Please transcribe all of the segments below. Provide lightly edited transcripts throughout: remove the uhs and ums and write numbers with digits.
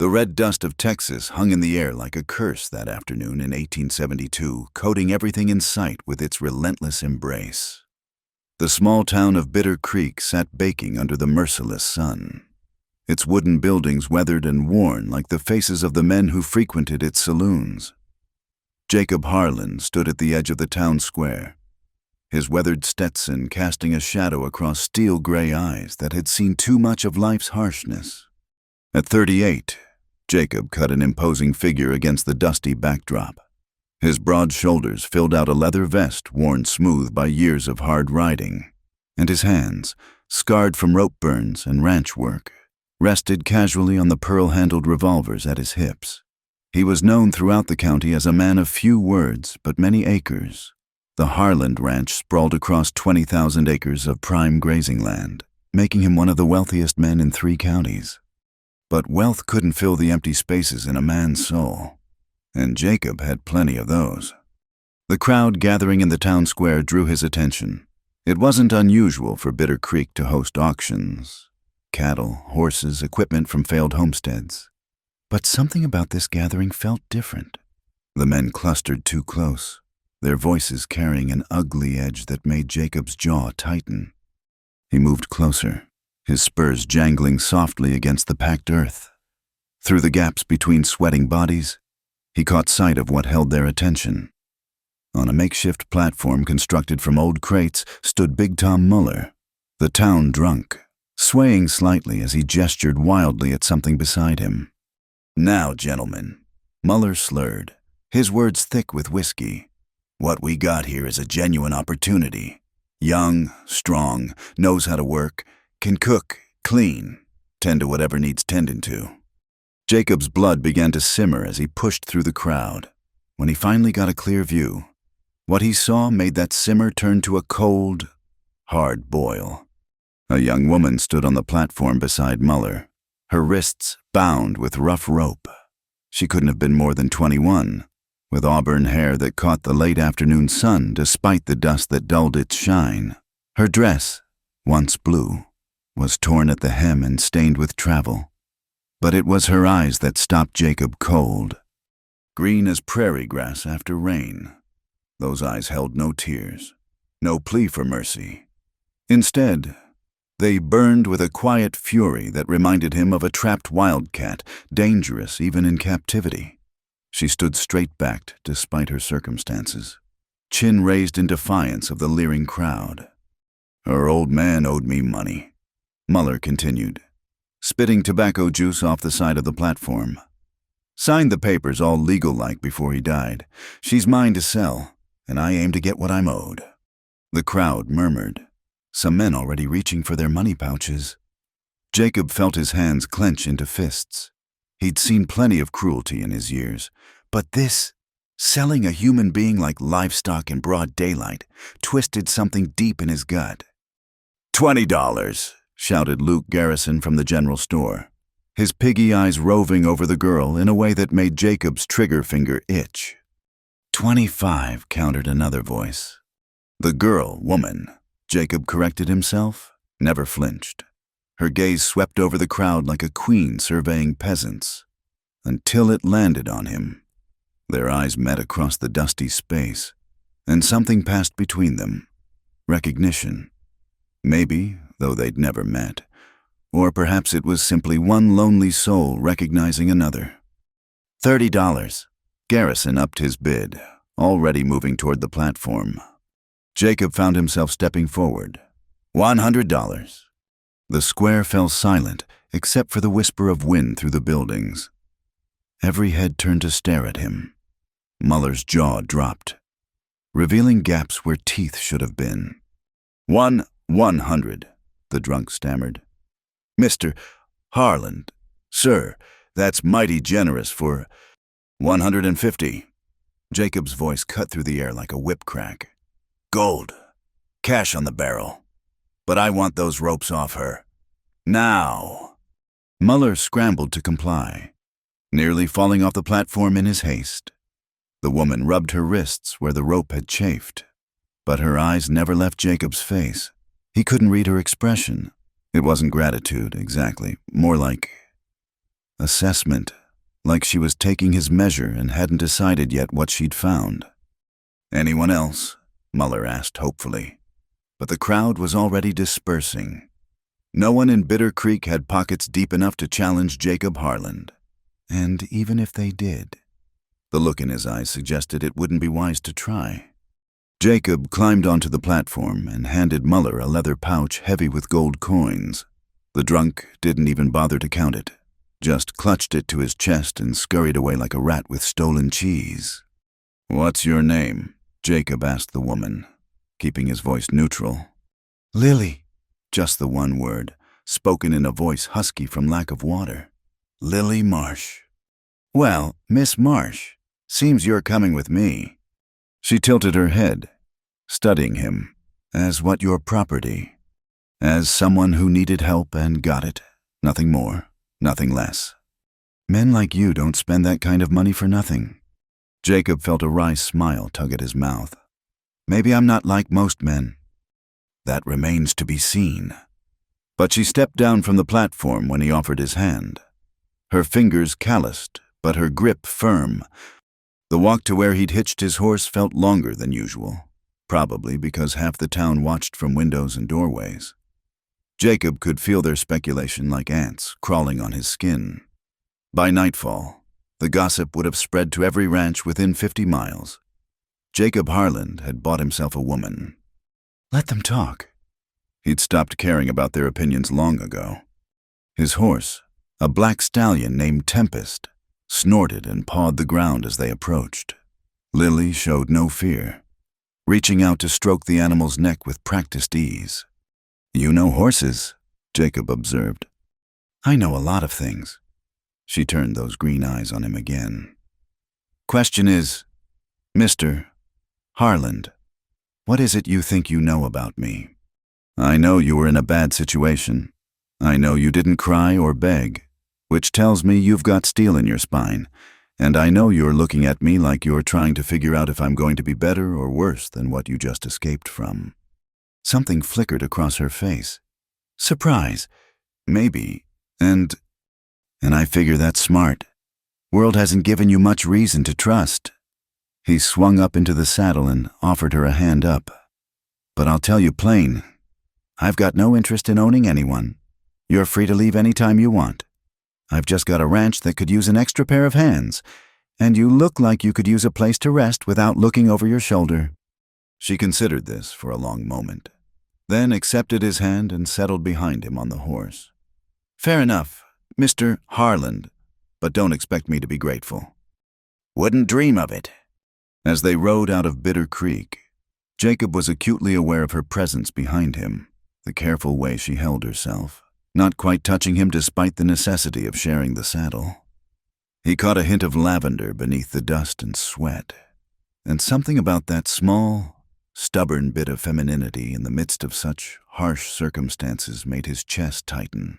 The red dust of Texas hung in the air like a curse that afternoon in 1872, coating everything in sight with its relentless embrace. The small town of Bitter Creek sat baking under the merciless sun, its wooden buildings weathered and worn like the faces of the men who frequented its saloons. Jacob Harlan stood at the edge of the town square, his weathered Stetson casting a shadow across steel-gray eyes that had seen too much of life's harshness. At 38, Jacob cut an imposing figure against the dusty backdrop. His broad shoulders filled out a leather vest worn smooth by years of hard riding, and his hands, scarred from rope burns and ranch work, rested casually on the pearl-handled revolvers at his hips. He was known throughout the county as a man of few words but many acres. The Harlan Ranch sprawled across 20,000 acres of prime grazing land, making him one of the wealthiest men in 3 counties. But wealth couldn't fill the empty spaces in a man's soul, and Jacob had plenty of those. The crowd gathering in the town square drew his attention. It wasn't unusual for Bitter Creek to host auctions, cattle, horses, equipment from failed homesteads. But something about this gathering felt different. The men clustered too close, their voices carrying an ugly edge that made Jacob's jaw tighten. He moved closer, his spurs jangling softly against the packed earth. Through the gaps between sweating bodies, he caught sight of what held their attention. On a makeshift platform constructed from old crates stood Big Tom Muller, the town drunk, swaying slightly as he gestured wildly at something beside him. "Now, gentlemen," Muller slurred, his words thick with whiskey. "What we got here is a genuine opportunity. Young, strong, knows how to work, can cook, clean, tend to whatever needs tending to." Jacob's blood began to simmer as he pushed through the crowd. When he finally got a clear view, what he saw made that simmer turn to a cold, hard boil. A young woman stood on the platform beside Muller, her wrists bound with rough rope. She couldn't have been more than 21, with auburn hair that caught the late afternoon sun despite the dust that dulled its shine. Her dress, once blue, was torn at the hem and stained with travel. But it was her eyes that stopped Jacob cold. Green as prairie grass after rain. Those eyes held no tears, no plea for mercy. Instead, they burned with a quiet fury that reminded him of a trapped wildcat, dangerous even in captivity. She stood straight-backed despite her circumstances, chin raised in defiance of the leering crowd. "Her old man owed me money," Muller continued, spitting tobacco juice off the side of the platform. "Signed the papers all legal-like before he died. She's mine to sell, and I aim to get what I'm owed." The crowd murmured, some men already reaching for their money pouches. Jacob felt his hands clench into fists. He'd seen plenty of cruelty in his years, but this, selling a human being like livestock in broad daylight, twisted something deep in his gut. $20, shouted Luke Garrison from the general store, his piggy eyes roving over the girl in a way that made Jacob's trigger finger itch. 25, countered another voice. The girl, woman, Jacob corrected himself, never flinched. Her gaze swept over the crowd like a queen surveying peasants, until it landed on him. Their eyes met across the dusty space, and something passed between them. Recognition. Maybe, though they'd never met. Or perhaps it was simply one lonely soul recognizing another. $30. Garrison upped his bid, already moving toward the platform. Jacob found himself stepping forward. $100. The square fell silent, except for the whisper of wind through the buildings. Every head turned to stare at him. Muller's jaw dropped, revealing gaps where teeth should have been. 100, the drunk stammered. "Mr. Harlan, sir, that's mighty generous for 150. Jacob's voice cut through the air like a whip crack. "Gold. Cash on the barrel. But I want those ropes off her. Now." Muller scrambled to comply, nearly falling off the platform in his haste. The woman rubbed her wrists where the rope had chafed, but her eyes never left Jacob's face. He couldn't read her expression. It wasn't gratitude, exactly, more like assessment, like she was taking his measure and hadn't decided yet what she'd found. "Anyone else?" Muller asked hopefully. But the crowd was already dispersing. No one in Bitter Creek had pockets deep enough to challenge Jacob Harland. And even if they did, the look in his eyes suggested it wouldn't be wise to try. Jacob climbed onto the platform and handed Muller a leather pouch heavy with gold coins. The drunk didn't even bother to count it, just clutched it to his chest and scurried away like a rat with stolen cheese. "What's your name?" Jacob asked the woman, keeping his voice neutral. "Lily," just the one word, spoken in a voice husky from lack of water. "Lily Marsh." "Well, Miss Marsh, seems you're coming with me." She tilted her head, studying him. "As what, your property? As someone who needed help and got it, nothing more, nothing less. Men like you don't spend that kind of money for nothing." Jacob felt a wry smile tug at his mouth. "Maybe I'm not like most men." "That remains to be seen." But she stepped down from the platform when he offered his hand. Her fingers calloused, but her grip firm. The walk to where he'd hitched his horse felt longer than usual, probably because half the town watched from windows and doorways. Jacob could feel their speculation like ants crawling on his skin. By nightfall, the gossip would have spread to every ranch within 50 miles. Jacob Harland had bought himself a woman. Let them talk. He'd stopped caring about their opinions long ago. His horse, a black stallion named Tempest, snorted and pawed the ground as they approached. Lily showed no fear, reaching out to stroke the animal's neck with practiced ease. "You know horses," Jacob observed. "I know a lot of things." She turned those green eyes on him again. "Question is, Mr. Harland, what is it you think you know about me? I know you were in a bad situation. I know you didn't cry or beg, which tells me you've got steel in your spine, and I know you're looking at me like you're trying to figure out if I'm going to be better or worse than what you just escaped from." Something flickered across her face. "Surprise. Maybe. And I figure that's smart. World hasn't given you much reason to trust." He swung up into the saddle and offered her a hand up. "But I'll tell you plain, I've got no interest in owning anyone. You're free to leave any time you want. I've just got a ranch that could use an extra pair of hands, and you look like you could use a place to rest without looking over your shoulder." She considered this for a long moment, then accepted his hand and settled behind him on the horse. "Fair enough, Mr. Harland, but don't expect me to be grateful." "Wouldn't dream of it." As they rode out of Bitter Creek, Jacob was acutely aware of her presence behind him, the careful way she held herself, not quite touching him despite the necessity of sharing the saddle. He caught a hint of lavender beneath the dust and sweat, and something about that small, stubborn bit of femininity in the midst of such harsh circumstances made his chest tighten.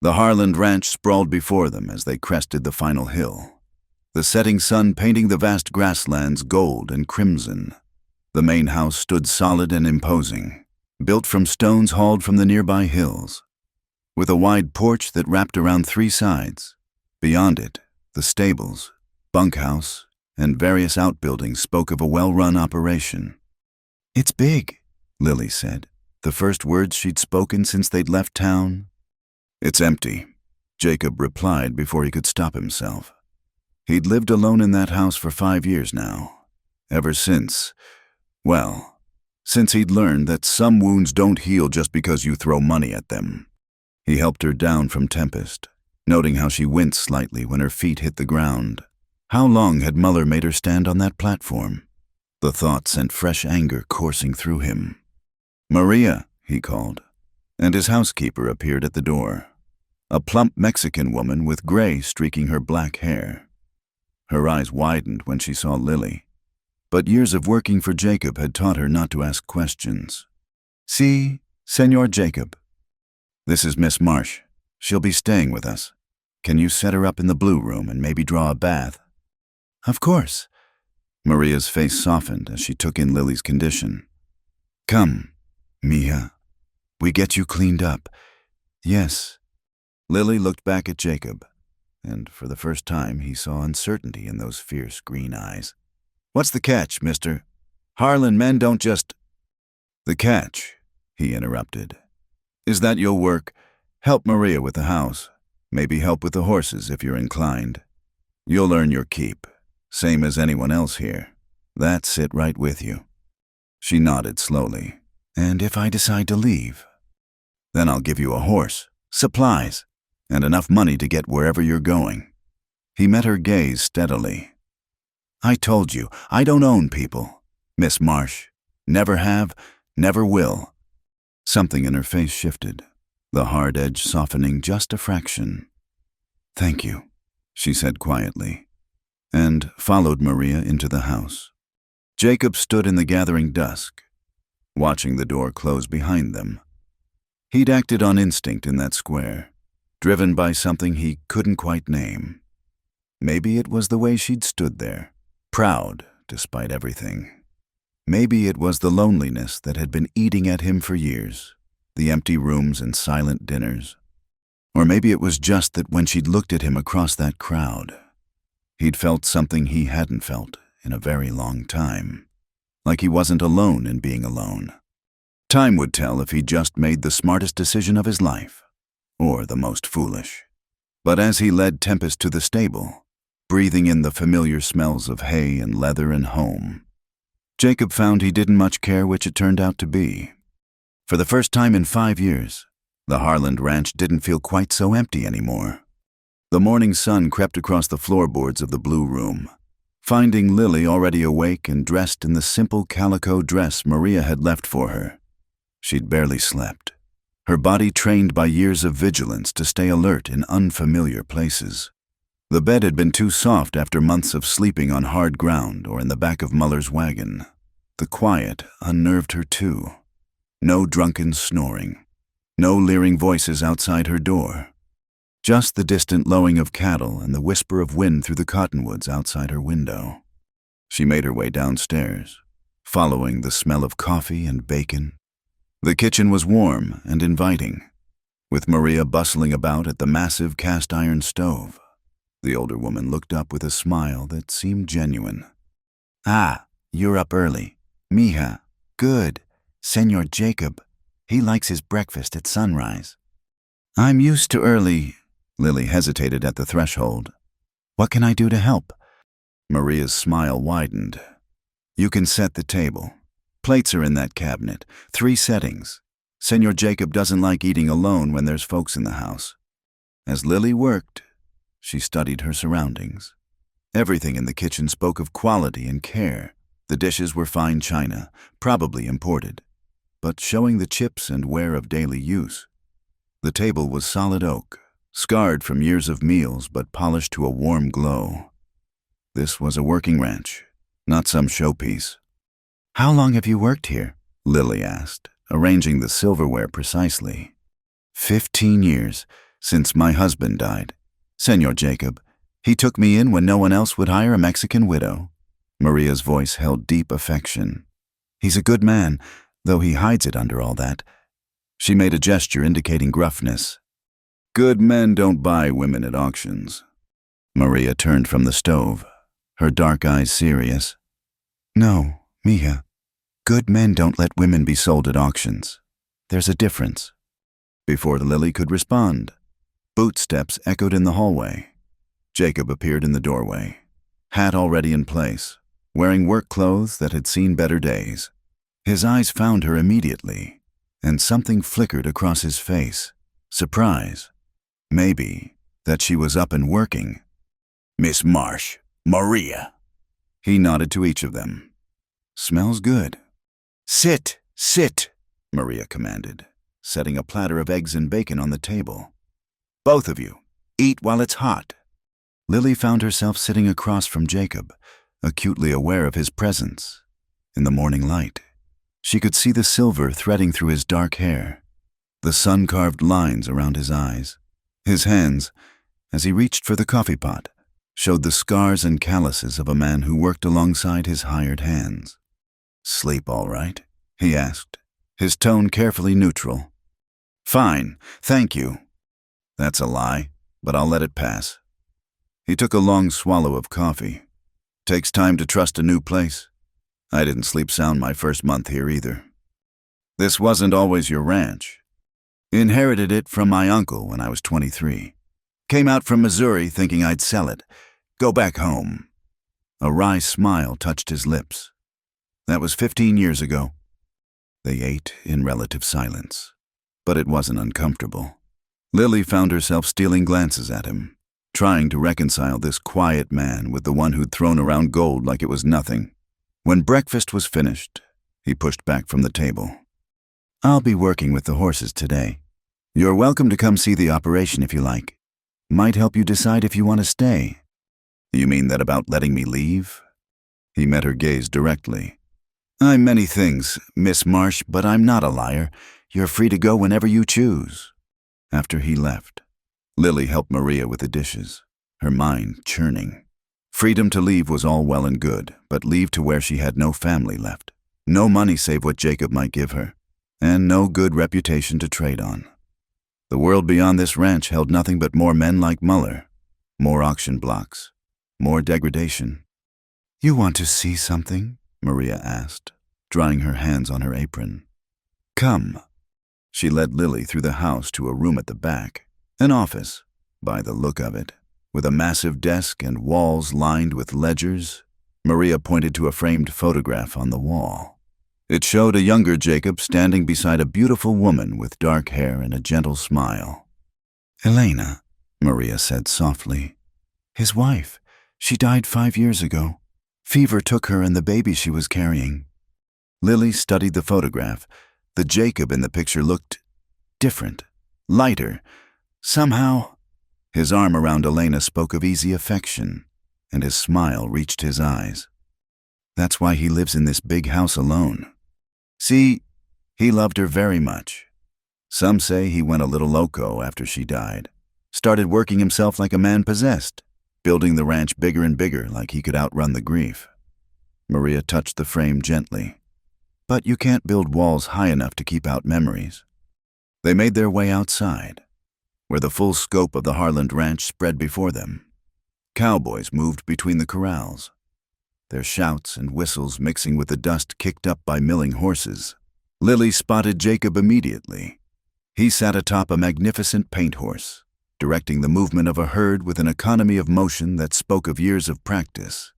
The Harland Ranch sprawled before them as they crested the final hill, the setting sun painting the vast grasslands gold and crimson. The main house stood solid and imposing, built from stones hauled from the nearby hills, with a wide porch that wrapped around 3 sides. Beyond it, the stables, bunkhouse, and various outbuildings spoke of a well-run operation. "It's big," Lily said, the first words she'd spoken since they'd left town. "It's empty," Jacob replied before he could stop himself. He'd lived alone in that house for 5 years now, ever since he'd learned that some wounds don't heal just because you throw money at them. He helped her down from Tempest, noting how she winced slightly when her feet hit the ground. How long had Muller made her stand on that platform? The thought sent fresh anger coursing through him. "Maria," he called, and his housekeeper appeared at the door, a plump Mexican woman with gray streaking her black hair. Her eyes widened when she saw Lily, but years of working for Jacob had taught her not to ask questions. "Si, Senor Jacob. This is Miss Marsh. She'll be staying with us. Can you set her up in the blue room and maybe draw a bath?" "Of course." Maria's face softened as she took in Lily's condition. "Come, Mia. We get you cleaned up." "Yes." Lily looked back at Jacob. and for the first time he saw uncertainty in those fierce green eyes. "What's the catch, mister? Harlan men don't just—" "The catch," he interrupted, "is that you'll work, help Maria with the house, maybe help with the horses if you're inclined. You'll earn your keep, same as anyone else here. That's it right with you." She nodded slowly. "And if I decide to leave?" "Then I'll give you a horse, supplies, and enough money to get wherever you're going." He met her gaze steadily. "I told you, I don't own people, Miss Marsh. Never have, never will." Something in her face shifted, the hard edge softening just a fraction. "Thank you," she said quietly, and followed Maria into the house. Jacob stood in the gathering dusk, watching the door close behind them. He'd acted on instinct in that square, driven by something he couldn't quite name. Maybe it was the way she'd stood there, proud despite everything. Maybe it was the loneliness that had been eating at him for years, the empty rooms and silent dinners. Or maybe it was just that when she'd looked at him across that crowd, he'd felt something he hadn't felt in a very long time, like he wasn't alone in being alone. Time would tell if he just made the smartest decision of his life, or the most foolish. But as he led Tempest to the stable, breathing in the familiar smells of hay and leather and home, Jacob found he didn't much care which it turned out to be. For the first time in 5 years, the Harland ranch didn't feel quite so empty anymore. The morning sun crept across the floorboards of the blue room, finding Lily already awake and dressed in the simple calico dress Maria had left for her. She'd barely slept, her body trained by years of vigilance to stay alert in unfamiliar places. The bed had been too soft after months of sleeping on hard ground or in the back of Muller's wagon. The quiet unnerved her too. No drunken snoring, no leering voices outside her door. Just the distant lowing of cattle and the whisper of wind through the cottonwoods outside her window. She made her way downstairs, following the smell of coffee and bacon. The kitchen was warm and inviting, with Maria bustling about at the massive cast-iron stove. The older woman looked up with a smile that seemed genuine. "Ah, you're up early. Mija, good. Senor Jacob, he likes his breakfast at sunrise." "I'm used to early." Lily hesitated at the threshold. "What can I do to help?" Maria's smile widened. "You can set the table. Plates are in that cabinet, 3 settings. Senor Jacob doesn't like eating alone when there's folks in the house." As Lily worked, she studied her surroundings. Everything in the kitchen spoke of quality and care. The dishes were fine china, probably imported, but showing the chips and wear of daily use. The table was solid oak, scarred from years of meals but polished to a warm glow. This was a working ranch, not some showpiece. "How long have you worked here?" Lily asked, arranging the silverware precisely. 15 years, since my husband died. Senor Jacob, he took me in when no one else would hire a Mexican widow." Maria's voice held deep affection. "He's a good man, though he hides it under all that." She made a gesture indicating gruffness. "Good men don't buy women at auctions." Maria turned from the stove, her dark eyes serious. "No, Mija. Good men don't let women be sold at auctions. There's a difference." Before Lily could respond, boot steps echoed in the hallway. Jacob appeared in the doorway, hat already in place, wearing work clothes that had seen better days. His eyes found her immediately, and something flickered across his face. Surprise. Maybe that she was up and working. "Miss Marsh, Maria." He nodded to each of them. "Smells good." "Sit, sit," Maria commanded, setting a platter of eggs and bacon on the table. "Both of you, eat while it's hot." Lily found herself sitting across from Jacob, acutely aware of his presence. In the morning light, she could see the silver threading through his dark hair, the sun-carved lines around his eyes. His hands, as he reached for the coffee pot, showed the scars and calluses of a man who worked alongside his hired hands. "Sleep all right?" he asked, his tone carefully neutral. "Fine, thank you." "That's a lie, but I'll let it pass. He took a long swallow of coffee. Takes time to trust a new place. I didn't sleep sound my first month here either. This wasn't always your ranch. Inherited it from my uncle when I was 23. Came out from Missouri thinking I'd sell it. Go back home. A wry smile touched his lips. That was 15 years ago. They ate in relative silence, but it wasn't uncomfortable. Lily found herself stealing glances at him, trying to reconcile this quiet man with the one who'd thrown around gold like it was nothing. When breakfast was finished, he pushed back from the table. I'll be working with the horses today. You're welcome to come see the operation if you like. Might help you decide if you want to stay. You mean that about letting me leave? He met her gaze directly. I'm many things, Miss Marsh, but I'm not a liar. You're free to go whenever you choose. After he left, Lily helped Maria with the dishes, her mind churning. Freedom to leave was all well and good, but leave to where she had no family left, no money save what Jacob might give her, and no good reputation to trade on. The world beyond this ranch held nothing but more men like Muller, more auction blocks, more degradation. You want to see something? Maria asked, drying her hands on her apron. Come. She led Lily through the house to a room at the back, an office, by the look of it, with a massive desk and walls lined with ledgers. Maria pointed to a framed photograph on the wall. It showed a younger Jacob standing beside a beautiful woman with dark hair and a gentle smile. Elena, Maria said softly. His wife. She died 5 years ago. Fever took her and the baby she was carrying. Lily studied the photograph. The Jacob in the picture looked different, lighter. Somehow, his arm around Elena spoke of easy affection, and his smile reached his eyes. That's why he lives in this big house alone. See, he loved her very much. Some say he went a little loco after she died, started working himself like a man possessed, building the ranch bigger and bigger like he could outrun the grief. Maria touched the frame gently. But you can't build walls high enough to keep out memories. They made their way outside, where the full scope of the Harland Ranch spread before them. Cowboys moved between the corrals, their shouts and whistles mixing with the dust kicked up by milling horses. Lily spotted Jacob immediately. He sat atop a magnificent paint horse, directing the movement of a herd with an economy of motion that spoke of years of practice.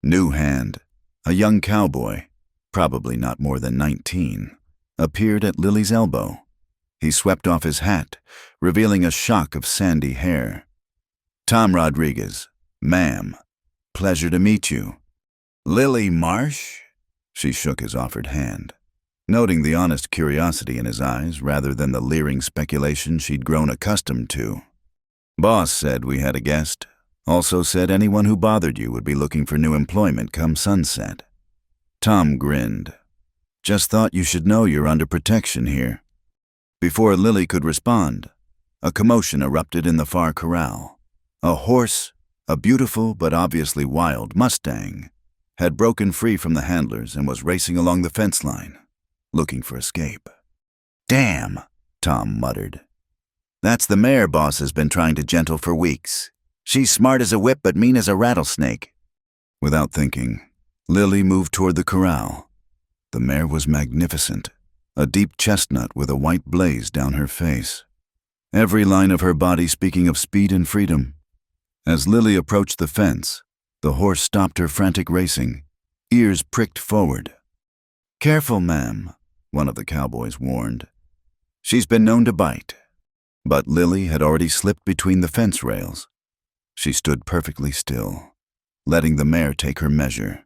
New Hand, a young cowboy, probably not more than 19, appeared at Lily's elbow. He swept off his hat, revealing a shock of sandy hair. Tom Rodriguez, ma'am, pleasure to meet you. Lily Marsh? She shook his offered hand, noting the honest curiosity in his eyes rather than the leering speculation she'd grown accustomed to. Boss said we had a guest. Also said anyone who bothered you would be looking for new employment come sunset. Tom grinned. Just thought you should know you're under protection here. Before Lily could respond, a commotion erupted in the far corral. A horse, a beautiful but obviously wild Mustang, had broken free from the handlers and was racing along the fence line, looking for escape. Damn, Tom muttered. That's the mare boss has been trying to gentle for weeks. She's smart as a whip but mean as a rattlesnake. Without thinking, Lily moved toward the corral. The mare was magnificent, a deep chestnut with a white blaze down her face, every line of her body speaking of speed and freedom. As Lily approached the fence, the horse stopped her frantic racing, ears pricked forward. Careful, ma'am, one of the cowboys warned. She's been known to bite. But Lily had already slipped between the fence rails. She stood perfectly still, letting the mare take her measure.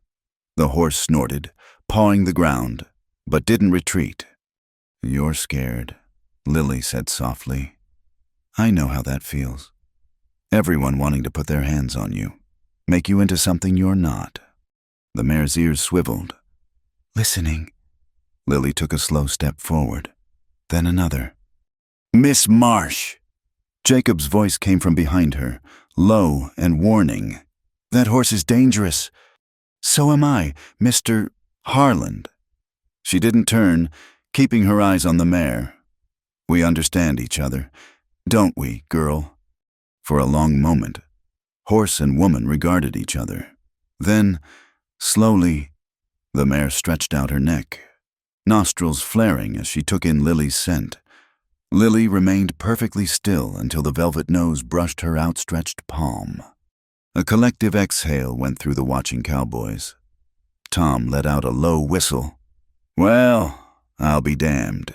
The horse snorted, pawing the ground, but didn't retreat. You're scared, Lily said softly. I know how that feels. Everyone wanting to put their hands on you, make you into something you're not. The mare's ears swiveled. Listening. Lily took a slow step forward, then another. Miss Marsh! Jacob's voice came from behind her, low and warning. That horse is dangerous. So am I, Mr. Harland. She didn't turn, keeping her eyes on the mare. We understand each other, don't we, girl? For a long moment, Horse and woman regarded each other. Then, slowly, the mare stretched out her neck, nostrils flaring as she took in Lily's scent. Lily remained perfectly still until the velvet nose brushed her outstretched palm. A collective exhale went through the watching cowboys. Tom let out a low whistle. "Well, I'll be damned."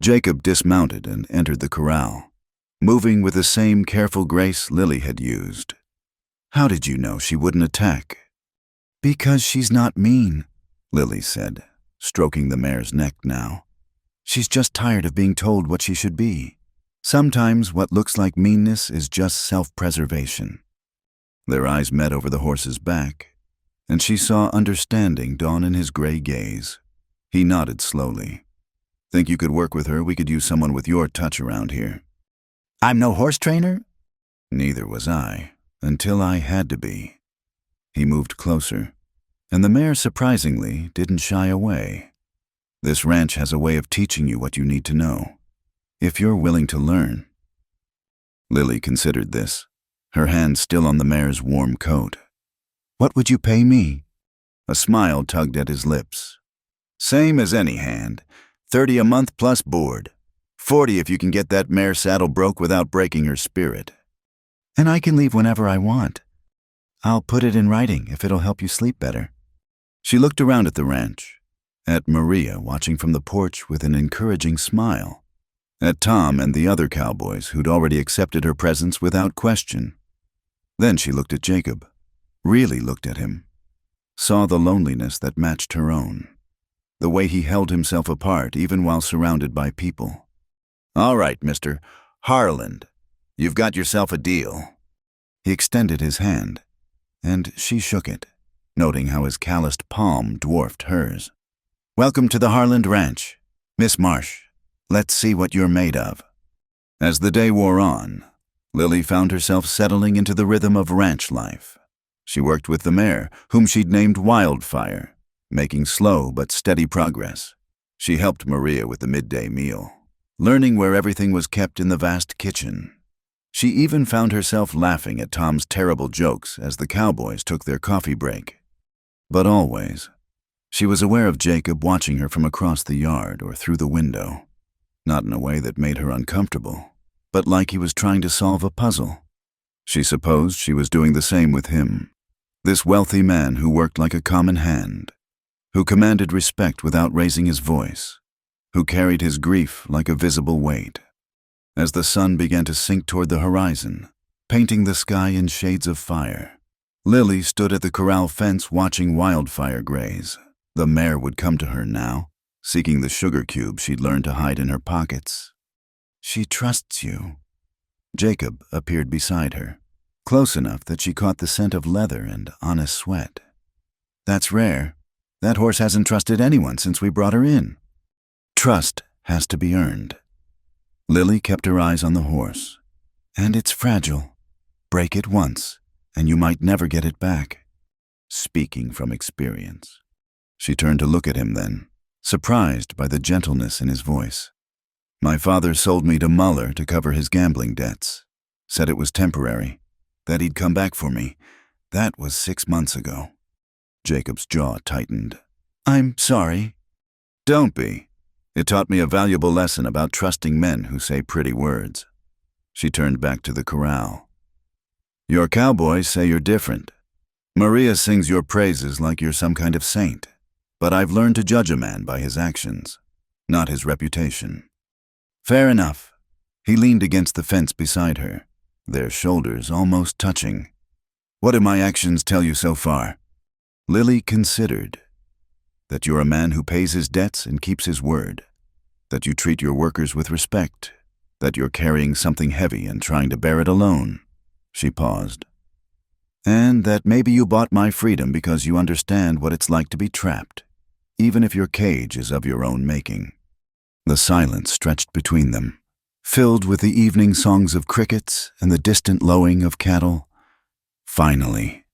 Jacob dismounted and entered the corral, moving with the same careful grace Lily had used. "How did you know she wouldn't attack?" "Because she's not mean," Lily said, stroking the mare's neck now. "She's just tired of being told what she should be. Sometimes what looks like meanness is just self-preservation." Their eyes met over the horse's back, and she saw understanding dawn in his gray gaze. He nodded slowly. "Think you could work with her? We could use someone with your touch around here." "I'm no horse trainer?" "Neither was I, until I had to be." He moved closer, and the mare surprisingly didn't shy away. "This ranch has a way of teaching you what you need to know, if you're willing to learn." Lily considered this, her hand still on the mare's warm coat. "What would you pay me?" A smile tugged at his lips. "Same as any hand. 30 a month plus board. 40 if you can get that mare saddle broke without breaking her spirit." "And I can leave whenever I want. I'll put it in writing if it'll help you sleep better." She looked around at the ranch, at Maria watching from the porch with an encouraging smile, at Tom and the other cowboys who'd already accepted her presence without question. Then she looked at Jacob, really looked at him, saw the loneliness that matched her own, the way he held himself apart even while surrounded by people. "All right, Mr. Harland, you've got yourself a deal." He extended his hand, and she shook it, noting how his calloused palm dwarfed hers. "Welcome to the Harland Ranch, Miss Marsh. Let's see what you're made of." As the day wore on, Lily found herself settling into the rhythm of ranch life. She worked with the mare, whom she'd named Wildfire, making slow but steady progress. She helped Maria with the midday meal, learning where everything was kept in the vast kitchen. She even found herself laughing at Tom's terrible jokes as the cowboys took their coffee break. But always, she was aware of Jacob watching her from across the yard or through the window, not in a way that made her uncomfortable, but like he was trying to solve a puzzle. She supposed she was doing the same with him, this wealthy man who worked like a common hand, who commanded respect without raising his voice, who carried his grief like a visible weight. As the sun began to sink toward the horizon, painting the sky in shades of fire, Lily stood at the corral fence watching Wildfire graze. The mare would come to her now, seeking the sugar cube she'd learned to hide in her pockets. "She trusts you." Jacob appeared beside her, close enough that she caught the scent of leather and honest sweat. "That's rare. That horse hasn't trusted anyone since we brought her in." "Trust has to be earned." Lily kept her eyes on the horse. "And it's fragile. Break it once, and you might never get it back." Speaking from experience. She turned to look at him then, surprised by the gentleness in his voice. "My father sold me to Muller to cover his gambling debts. Said it was temporary, that he'd come back for me. That was 6 months ago." Jacob's jaw tightened. "I'm sorry." "Don't be. It taught me a valuable lesson about trusting men who say pretty words." She turned back to the corral. "Your cowboys say you're different. Maria sings your praises like you're some kind of saint. But I've learned to judge a man by his actions, not his reputation." "Fair enough." He leaned against the fence beside her, their shoulders almost touching. "What do my actions tell you so far?" Lily considered. "That you're a man who pays his debts and keeps his word. That you treat your workers with respect. That you're carrying something heavy and trying to bear it alone." She paused. "And that maybe you bought my freedom because you understand what it's like to be trapped, even if your cage is of your own making." The silence stretched between them, filled with the evening songs of crickets and the distant lowing of cattle. Finally,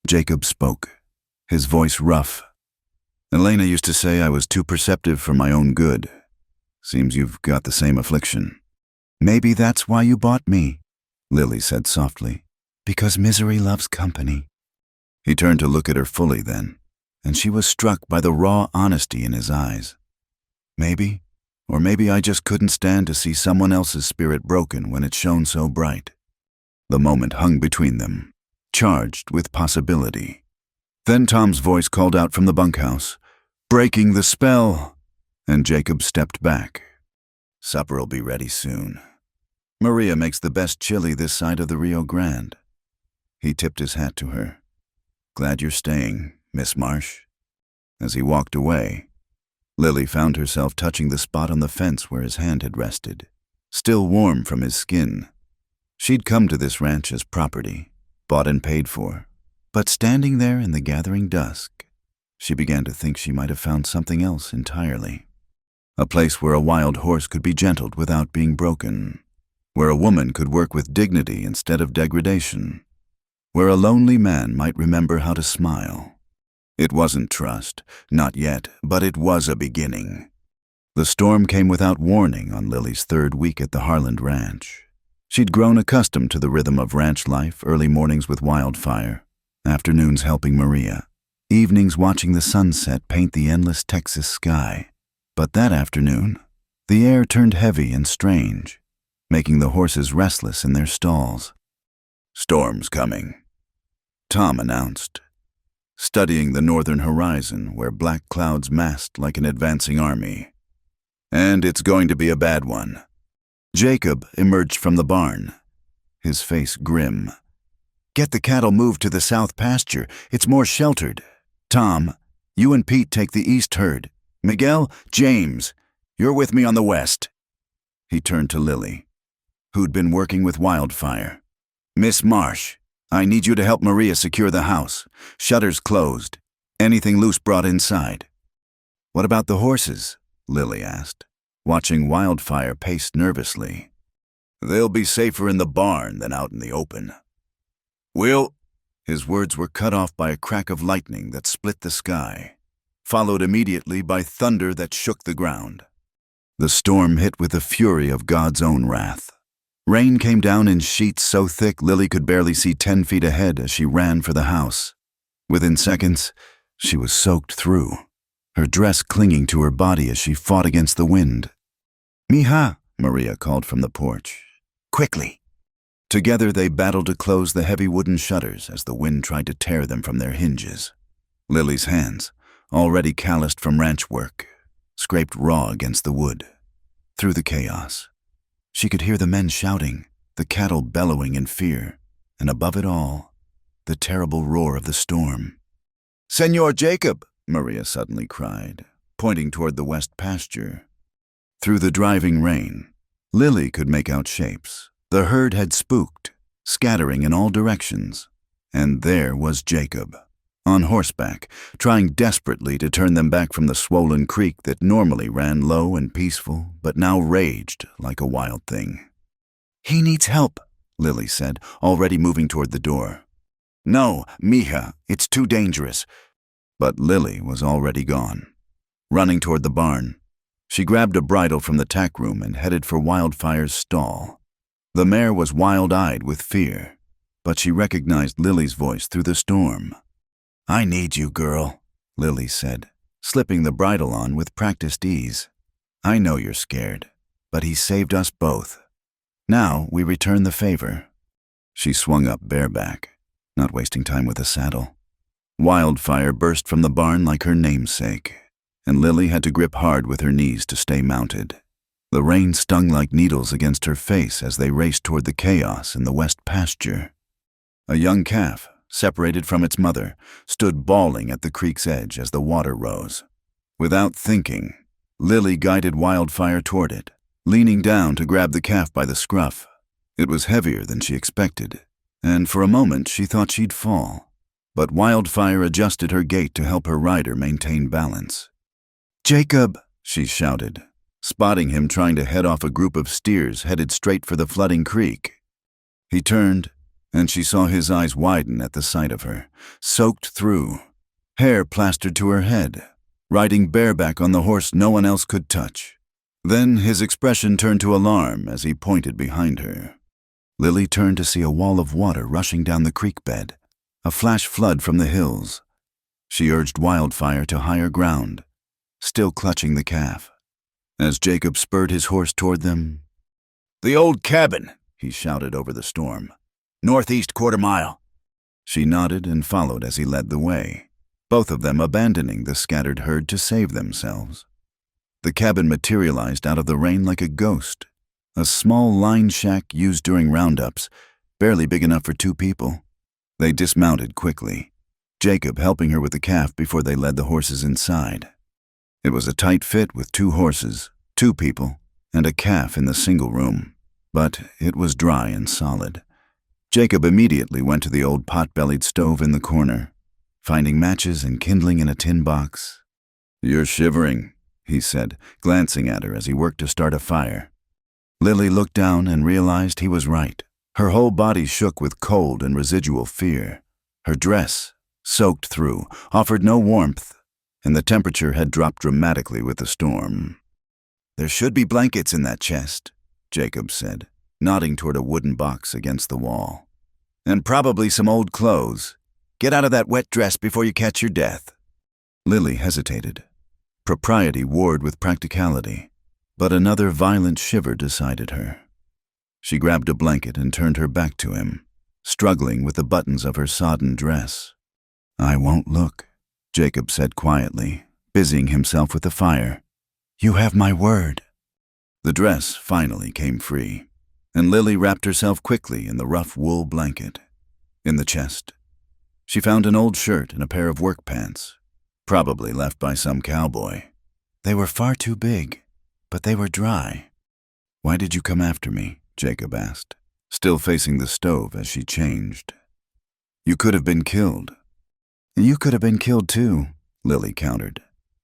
Jacob spoke, his voice rough. "Elena used to say I was too perceptive for my own good. Seems you've got the same affliction." "Maybe that's why you bought me," Lily said softly. Because misery loves company. He turned to look at her fully then, and she was struck by the raw honesty in his eyes. Maybe, or maybe I just couldn't stand to see someone else's spirit broken when it shone so bright. The moment hung between them, charged with possibility. Then Tom's voice called out from the bunkhouse, "Breaking the spell!" And Jacob stepped back. "Supper'll be ready soon. Maria makes the best chili this side of the Rio Grande." He tipped his hat to her. "Glad you're staying, Miss Marsh." As he walked away, Lily found herself touching the spot on the fence where his hand had rested, still warm from his skin. She'd come to this ranch as property, bought and paid for, but standing there in the gathering dusk, she began to think she might have found something else entirely. A place where a wild horse could be gentled without being broken, where a woman could work with dignity instead of degradation, where a lonely man might remember how to smile. It wasn't trust, not yet, but it was a beginning. The storm came without warning on Lily's third week at the Harland Ranch. She'd grown accustomed to the rhythm of ranch life, early mornings with Wildfire, afternoons helping Maria, evenings watching the sunset paint the endless Texas sky. But that afternoon, the air turned heavy and strange, making the horses restless in their stalls. "Storm's coming," Tom announced, studying the northern horizon where black clouds massed like an advancing army. "And it's going to be a bad one." Jacob emerged from the barn, his face grim. "Get the cattle moved to the south pasture. It's more sheltered. Tom, you and Pete take the east herd. Miguel, James, you're with me on the west." He turned to Lily, who'd been working with Wildfire. "Miss Marsh, I need you to help Maria secure the house. Shutters closed. Anything loose brought inside." "What about the horses?" Lily asked, watching Wildfire pace nervously. "They'll be safer in the barn than out in the open." His words were cut off by a crack of lightning that split the sky, followed immediately by thunder that shook the ground. The storm hit with the fury of God's own wrath. Rain came down in sheets so thick Lily could barely see 10 feet ahead as she ran for the house. Within seconds, she was soaked through, her dress clinging to her body as she fought against the wind. "Mija," Maria called from the porch. "Quickly." Together they battled to close the heavy wooden shutters as the wind tried to tear them from their hinges. Lily's hands, already calloused from ranch work, scraped raw against the wood. Through the chaos, she could hear the men shouting, the cattle bellowing in fear, and above it all, the terrible roar of the storm. "Senor Jacob," Maria suddenly cried, pointing toward the west pasture. Through the driving rain, Lily could make out shapes. The herd had spooked, scattering in all directions, and there was Jacob, on horseback, trying desperately to turn them back from the swollen creek that normally ran low and peaceful, but now raged like a wild thing. "He needs help," Lily said, already moving toward the door. "No, Mija, it's too dangerous." But Lily was already gone. Running toward the barn, she grabbed a bridle from the tack room and headed for Wildfire's stall. The mare was wild-eyed with fear, but she recognized Lily's voice through the storm. "I need you, girl," Lily said, slipping the bridle on with practiced ease. "I know you're scared, but he saved us both. Now we return the favor." She swung up bareback, not wasting time with a saddle. Wildfire burst from the barn like her namesake, and Lily had to grip hard with her knees to stay mounted. The rain stung like needles against her face as they raced toward the chaos in the west pasture. A young calf, separated from its mother, stood bawling at the creek's edge as the water rose. Without thinking, Lily guided Wildfire toward it, leaning down to grab the calf by the scruff. It was heavier than she expected, and for a moment she thought she'd fall. But Wildfire adjusted her gait to help her rider maintain balance. "Jacob," she shouted, spotting him trying to head off a group of steers headed straight for the flooding creek. He turned, and she saw his eyes widen at the sight of her, soaked through, hair plastered to her head, riding bareback on the horse no one else could touch. Then his expression turned to alarm as he pointed behind her. Lily turned to see a wall of water rushing down the creek bed, a flash flood from the hills. She urged Wildfire to higher ground, still clutching the calf. As Jacob spurred his horse toward them, "The old cabin," he shouted over the storm. "Northeast quarter-mile." She nodded and followed as he led the way, both of them abandoning the scattered herd to save themselves. The cabin materialized out of the rain like a ghost, a small line shack used during roundups, barely big enough for 2 people. They dismounted quickly, Jacob helping her with the calf before they led the horses inside. It was a tight fit with 2 horses, 2 people, and a calf in the single room, but it was dry and solid. Jacob immediately went to the old pot-bellied stove in the corner, finding matches and kindling in a tin box. "You're shivering," he said, glancing at her as he worked to start a fire. Lily looked down and realized he was right. Her whole body shook with cold and residual fear. Her dress, soaked through, offered no warmth, and the temperature had dropped dramatically with the storm. "There should be blankets in that chest," Jacob said, nodding toward a wooden box against the wall. "And probably some old clothes. Get out of that wet dress before you catch your death." Lily hesitated. Propriety warred with practicality, but another violent shiver decided her. She grabbed a blanket and turned her back to him, struggling with the buttons of her sodden dress. "I won't look," Jacob said quietly, busying himself with the fire. "You have my word." The dress finally came free, and Lily wrapped herself quickly in the rough wool blanket. In the chest, she found an old shirt and a pair of work pants, probably left by some cowboy. They were far too big, but they were dry. "Why did you come after me?" Jacob asked, still facing the stove as she changed. "You could have been killed." "You could have been killed too," Lily countered,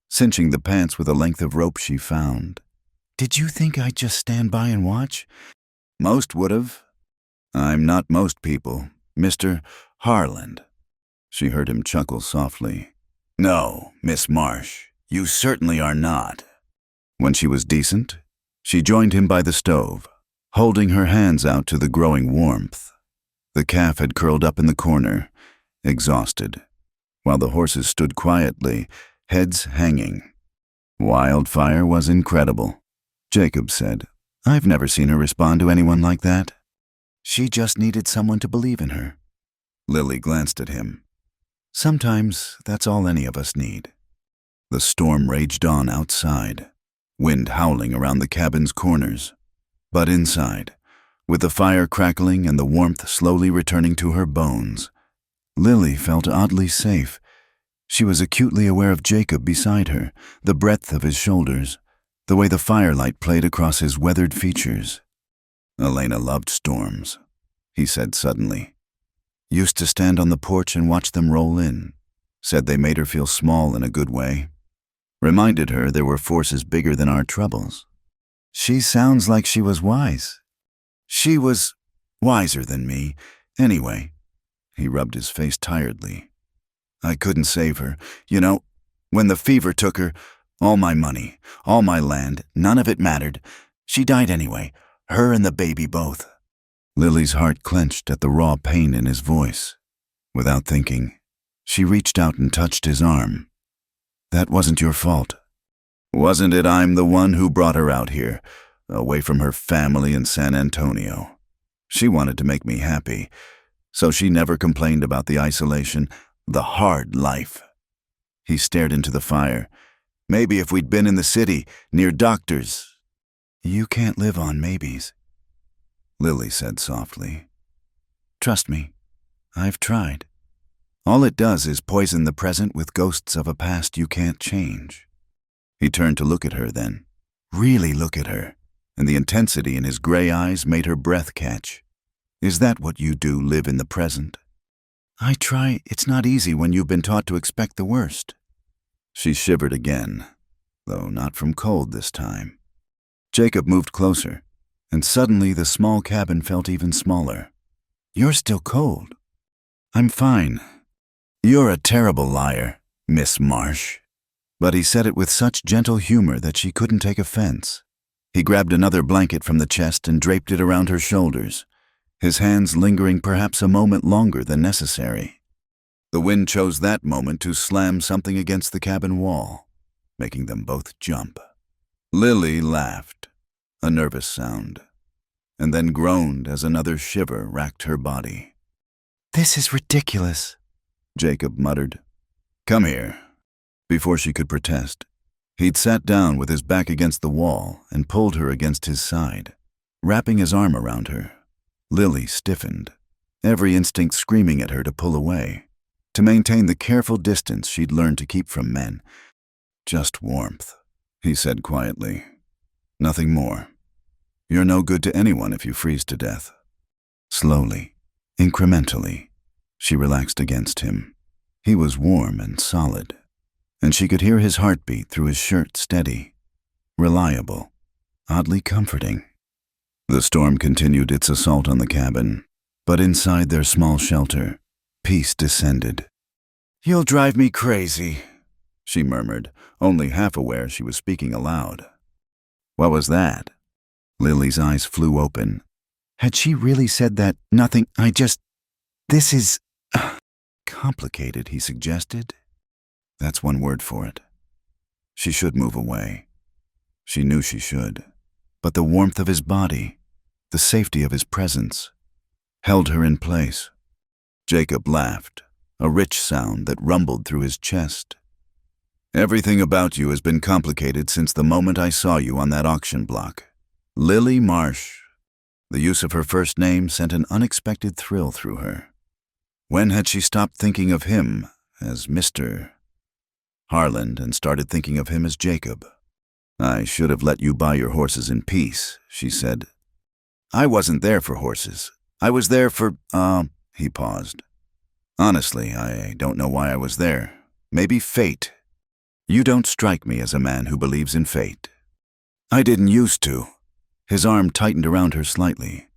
cinching the pants with a length of rope she found. "Did you think I'd just stand by and watch?" "Most would have." "I'm not most people, Mr. Harland." She heard him chuckle softly. "No, Miss Marsh, you certainly are not." When she was decent, she joined him by the stove, holding her hands out to the growing warmth. The calf had curled up in the corner, exhausted, while the horses stood quietly, heads hanging. "Wildfire was incredible," Jacob said. "I've never seen her respond to anyone like that." "She just needed someone to believe in her." Lily glanced at him. "Sometimes that's all any of us need." The storm raged on outside, wind howling around the cabin's corners. But inside, with the fire crackling and the warmth slowly returning to her bones, Lily felt oddly safe. She was acutely aware of Jacob beside her, the breadth of his shoulders, the way the firelight played across his weathered features. "Elena loved storms," he said suddenly. "Used to stand on the porch and watch them roll in. Said they made her feel small in a good way. Reminded her there were forces bigger than our troubles." "She sounds like she was wise." "She was wiser than me, anyway." He rubbed his face tiredly. "I couldn't save her. You know, when the fever took her, all my money, all my land, none of it mattered. She died anyway, her and the baby both." Lily's heart clenched at the raw pain in his voice. Without thinking, she reached out and touched his arm. "That wasn't your fault." "Wasn't it? I'm the one who brought her out here, away from her family in San Antonio. She wanted to make me happy, so she never complained about the isolation, the hard life." He stared into the fire. "Maybe if we'd been in the city, near doctors." "You can't live on maybes," Lily said softly. "Trust me, I've tried. All it does is poison the present with ghosts of a past you can't change." He turned to look at her then, really look at her, and the intensity in his gray eyes made her breath catch. "Is that what you do, live in the present?" "I try. It's not easy when you've been taught to expect the worst." She shivered again, though not from cold this time. Jacob moved closer, and suddenly the small cabin felt even smaller. "You're still cold." "I'm fine." "You're a terrible liar, Miss Marsh." But he said it with such gentle humor that she couldn't take offense. He grabbed another blanket from the chest and draped it around her shoulders. his hands lingering perhaps a moment longer than necessary. The wind chose that moment to slam something against the cabin wall, making them both jump. Lily laughed, a nervous sound, and then groaned as another shiver racked her body. "This is ridiculous," Jacob muttered. "Come here." Before she could protest, he'd sat down with his back against the wall and pulled her against his side, wrapping his arm around her. Lily stiffened, every instinct screaming at her to pull away, to maintain the careful distance she'd learned to keep from men. "Just warmth," he said quietly. "Nothing more. You're no good to anyone if you freeze to death." Slowly, incrementally, she relaxed against him. He was warm and solid, and she could hear his heartbeat through his shirt, steady, reliable, oddly comforting. The storm continued its assault on the cabin, but inside their small shelter, peace descended. "You'll drive me crazy," she murmured, only half aware she was speaking aloud. "What was that?" Lily's eyes flew open. Had she really said that? "Nothing, this is complicated," he suggested. That's one word for it. She should move away. She knew she should. But the warmth of his body, the safety of his presence, held her in place. Jacob laughed, a rich sound that rumbled through his chest. "Everything about you has been complicated since the moment I saw you on that auction block. Lily Marsh." The use of her first name sent an unexpected thrill through her. When had she stopped thinking of him as Mr. Harland and started thinking of him as Jacob? "I should have let you buy your horses in peace," she said. "I wasn't there for horses. I was there for, he paused. "Honestly, I don't know why I was there. Maybe fate. You don't strike me as a man who believes in fate." "I didn't used to." His arm tightened around her slightly.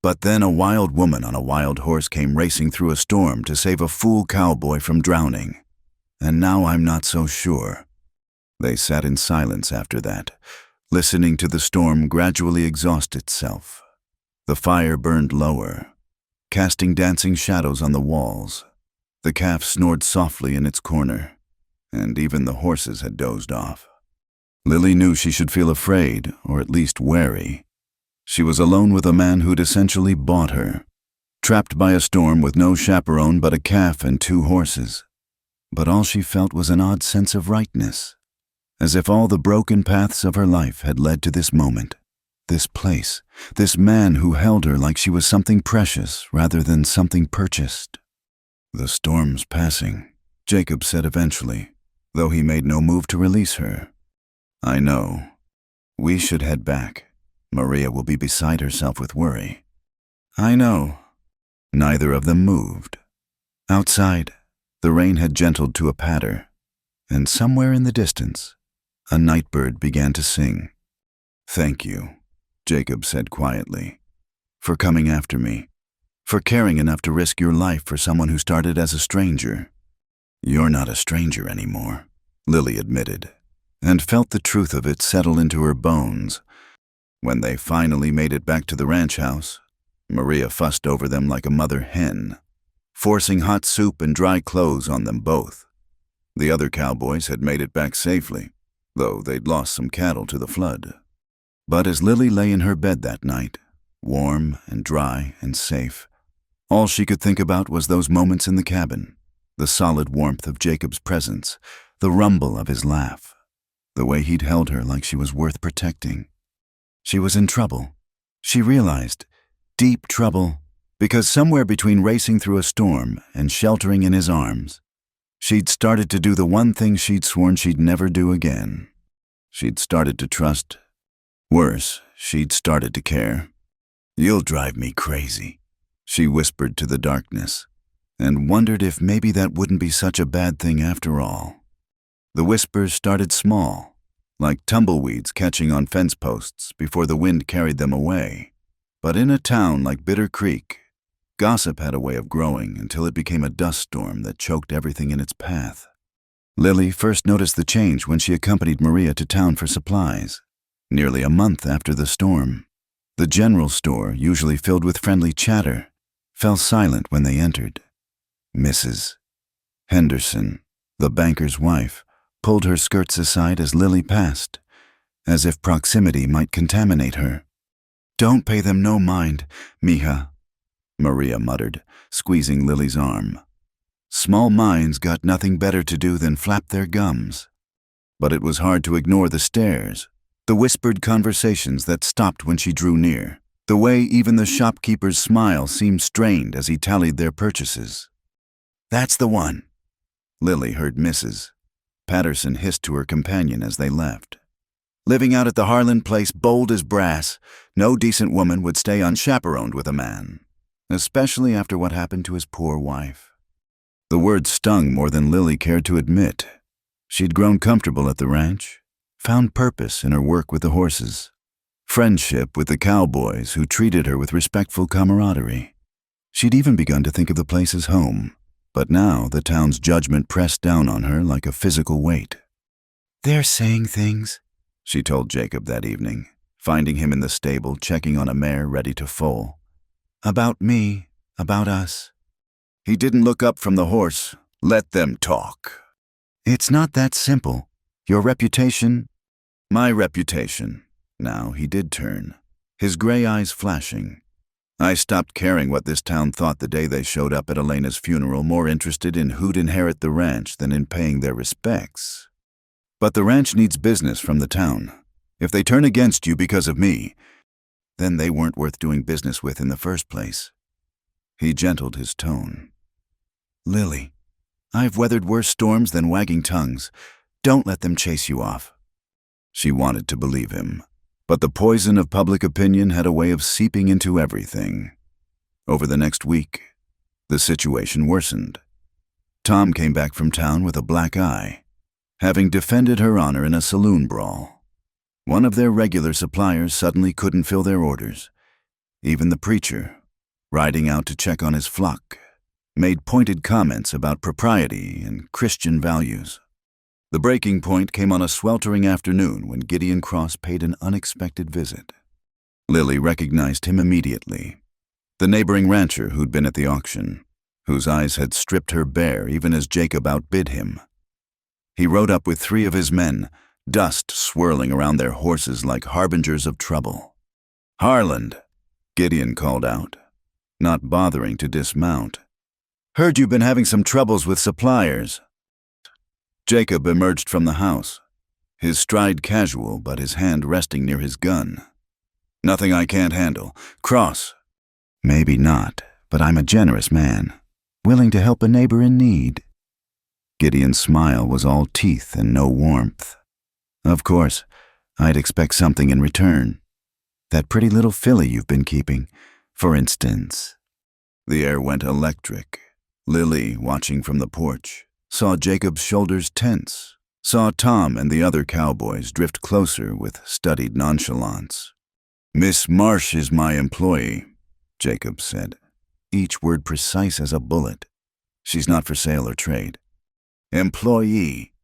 "But then a wild woman on a wild horse came racing through a storm to save a fool cowboy from drowning. And now I'm not so sure." They sat in silence after that, listening to the storm gradually exhaust itself. The fire burned lower, casting dancing shadows on the walls. The calf snored softly in its corner, and even the horses had dozed off. Lily knew she should feel afraid, or at least wary. She was alone with a man who'd essentially bought her, trapped by a storm with no chaperone but a calf and 2 horses. But all she felt was an odd sense of rightness, as if all the broken paths of her life had led to this moment, this place, this man who held her like she was something precious rather than something purchased. "The storm's passing," Jacob said eventually, though he made no move to release her. "I know. We should head back. Maria will be beside herself with worry." "I know." Neither of them moved. Outside, the rain had gentled to a patter, and somewhere in the distance, a nightbird began to sing. "Thank you," Jacob said quietly, "for coming after me, for caring enough to risk your life for someone who started as a stranger." "You're not a stranger anymore," Lily admitted, and felt the truth of it settle into her bones. When they finally made it back to the ranch house, Maria fussed over them like a mother hen, forcing hot soup and dry clothes on them both. The other cowboys had made it back safely, though they'd lost some cattle to the flood. But as Lily lay in her bed that night, warm and dry and safe, all she could think about was those moments in the cabin, the solid warmth of Jacob's presence, the rumble of his laugh, the way he'd held her like she was worth protecting. She was in trouble. She realized, deep trouble, because somewhere between racing through a storm and sheltering in his arms, she'd started to do the one thing she'd sworn she'd never do again. She'd started to trust. Worse, she'd started to care. "You'll drive me crazy," she whispered to the darkness, and wondered if maybe that wouldn't be such a bad thing after all. The whispers started small, like tumbleweeds catching on fence posts before the wind carried them away. But in a town like Bitter Creek, gossip had a way of growing until it became a dust storm that choked everything in its path. Lily first noticed the change when she accompanied Maria to town for supplies, nearly a month after the storm. The general store, usually filled with friendly chatter, fell silent when they entered. Mrs. Henderson, the banker's wife, pulled her skirts aside as Lily passed, as if proximity might contaminate her. "Don't pay them no mind, mija," Maria muttered, squeezing Lily's arm. Small minds got nothing better to do than flap their gums. But it was hard to ignore the stares, the whispered conversations that stopped when she drew near, the way even the shopkeeper's smile seemed strained as he tallied their purchases. "That's the one," Lily heard Mrs. Patterson hiss to her companion as they left. "Living out at the Harlan place bold as brass, no decent woman would stay unchaperoned with a man, especially after what happened to his poor wife." The words stung more than Lily cared to admit. She'd grown comfortable at the ranch, found purpose in her work with the horses, friendship with the cowboys who treated her with respectful camaraderie. She'd even begun to think of the place as home, but now the town's judgment pressed down on her like a physical weight. They're saying things, she told Jacob that evening, finding him in the stable checking on a mare ready to foal. about me, about us. He didn't look up from the horse. "Let them talk." It's not that simple. Your reputation. "My reputation." Now he did turn, his gray eyes flashing. "I stopped caring what this town thought the day they showed up at Elena's funeral, more interested in who'd inherit the ranch than in paying their respects. But the ranch needs business from the town. If they turn against you because of me, then they weren't worth doing business with in the first place." He gentled his tone. "Lily, I've weathered worse storms than wagging tongues. Don't let them chase you off." She wanted to believe him, but the poison of public opinion had a way of seeping into everything. Over the next week, the situation worsened. Tom came back from town with a black eye, having defended her honor in a saloon brawl. One of their regular suppliers suddenly couldn't fill their orders. Even the preacher, riding out to check on his flock, made pointed comments about propriety and Christian values. The breaking point came on a sweltering afternoon when Gideon Cross paid an unexpected visit. Lily recognized him immediately, the neighboring rancher who'd been at the auction, whose eyes had stripped her bare even as Jacob outbid him. He rode up with 3 of his men, dust swirling around their horses like harbingers of trouble. "Harland," Gideon called out, not bothering to dismount. "Heard you've been having some troubles with suppliers." Jacob emerged from the house, his stride casual but his hand resting near his gun. "Nothing I can't handle. Cross." "Maybe not, but I'm a generous man, willing to help a neighbor in need." Gideon's smile was all teeth and no warmth. "Of course, I'd expect something in return. That pretty little filly you've been keeping, for instance." The air went electric. Lily, watching from the porch, saw Jacob's shoulders tense, saw Tom and the other cowboys drift closer with studied nonchalance. "Miss Marsh is my employee," Jacob said, each word precise as a bullet. "She's not for sale or trade." "Employee,"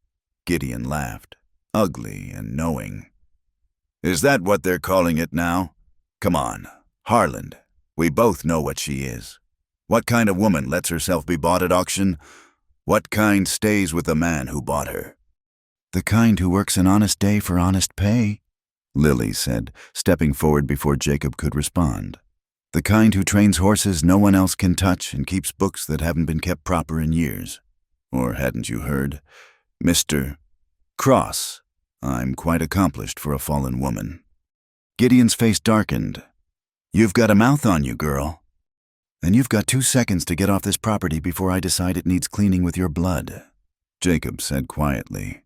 Gideon laughed, ugly and knowing. "Is that what they're calling it now? Come on, Harland, we both know what she is. What kind of woman lets herself be bought at auction? What kind stays with the man who bought her?" "The kind who works an honest day for honest pay," Lily said, stepping forward before Jacob could respond. "The kind who trains horses no one else can touch and keeps books that haven't been kept proper in years. Or hadn't you heard? Mr. Cross, I'm quite accomplished for a fallen woman." Gideon's face darkened. "You've got a mouth on you, girl. "And you've got 2 seconds to get off this property before I decide it needs cleaning with your blood," Jacob said quietly.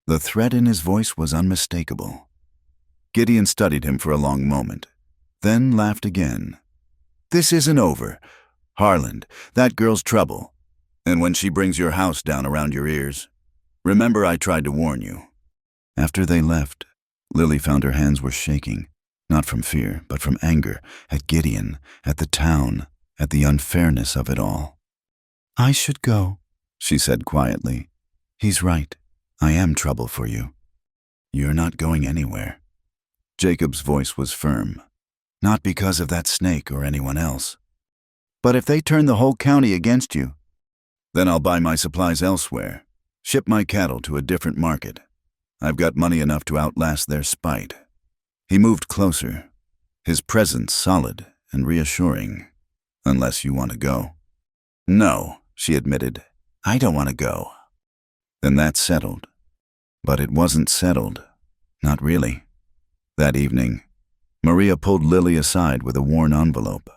The threat in his voice was unmistakable. Gideon studied him for a long moment, then laughed again. "This isn't over. Harland, that girl's trouble. And when she brings your house down around your ears, remember I tried to warn you." After they left, Lily found her hands were shaking, not from fear, but from anger, at Gideon, at the town, at the unfairness of it all. "I should go," she said quietly. "He's right. I am trouble for you. You're not going anywhere." Jacob's voice was firm. Not because of that snake or anyone else. But if they turn the whole county against you, Then I'll buy my supplies elsewhere, ship my cattle to a different market. I've got money enough to outlast their spite. He moved closer, his presence solid and reassuring. Unless you want to go. No, she admitted. I don't want to go. Then that's settled. But it wasn't settled. Not really. That evening, Maria pulled Lily aside with a worn envelope.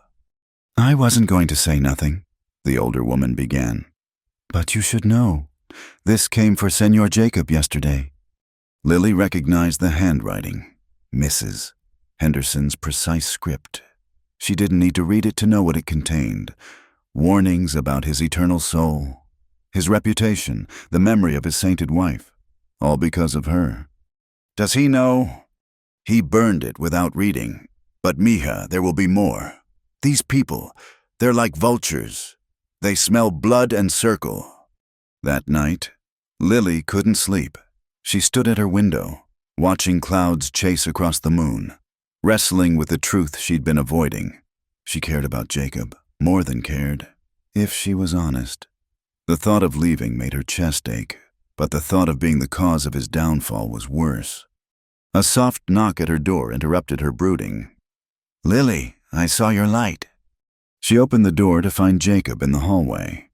I wasn't going to say nothing, the older woman began. But you should know. This came for Senor Jacob yesterday. Lily recognized the handwriting. Mrs. Henderson's precise script. She didn't need to read it to know what it contained. Warnings about his eternal soul, his reputation, the memory of his sainted wife. All because of her. Does he know? He burned it without reading. But mija, there will be more. These people, they're like vultures. They smell blood and circle. That night, Lily couldn't sleep. She stood at her window, watching clouds chase across the moon, wrestling with the truth she'd been avoiding. She cared about Jacob, more than cared, if she was honest. The thought of leaving made her chest ache, but the thought of being the cause of his downfall was worse. A soft knock at her door interrupted her brooding. Lily, I saw your light. She opened the door to find Jacob in the hallway,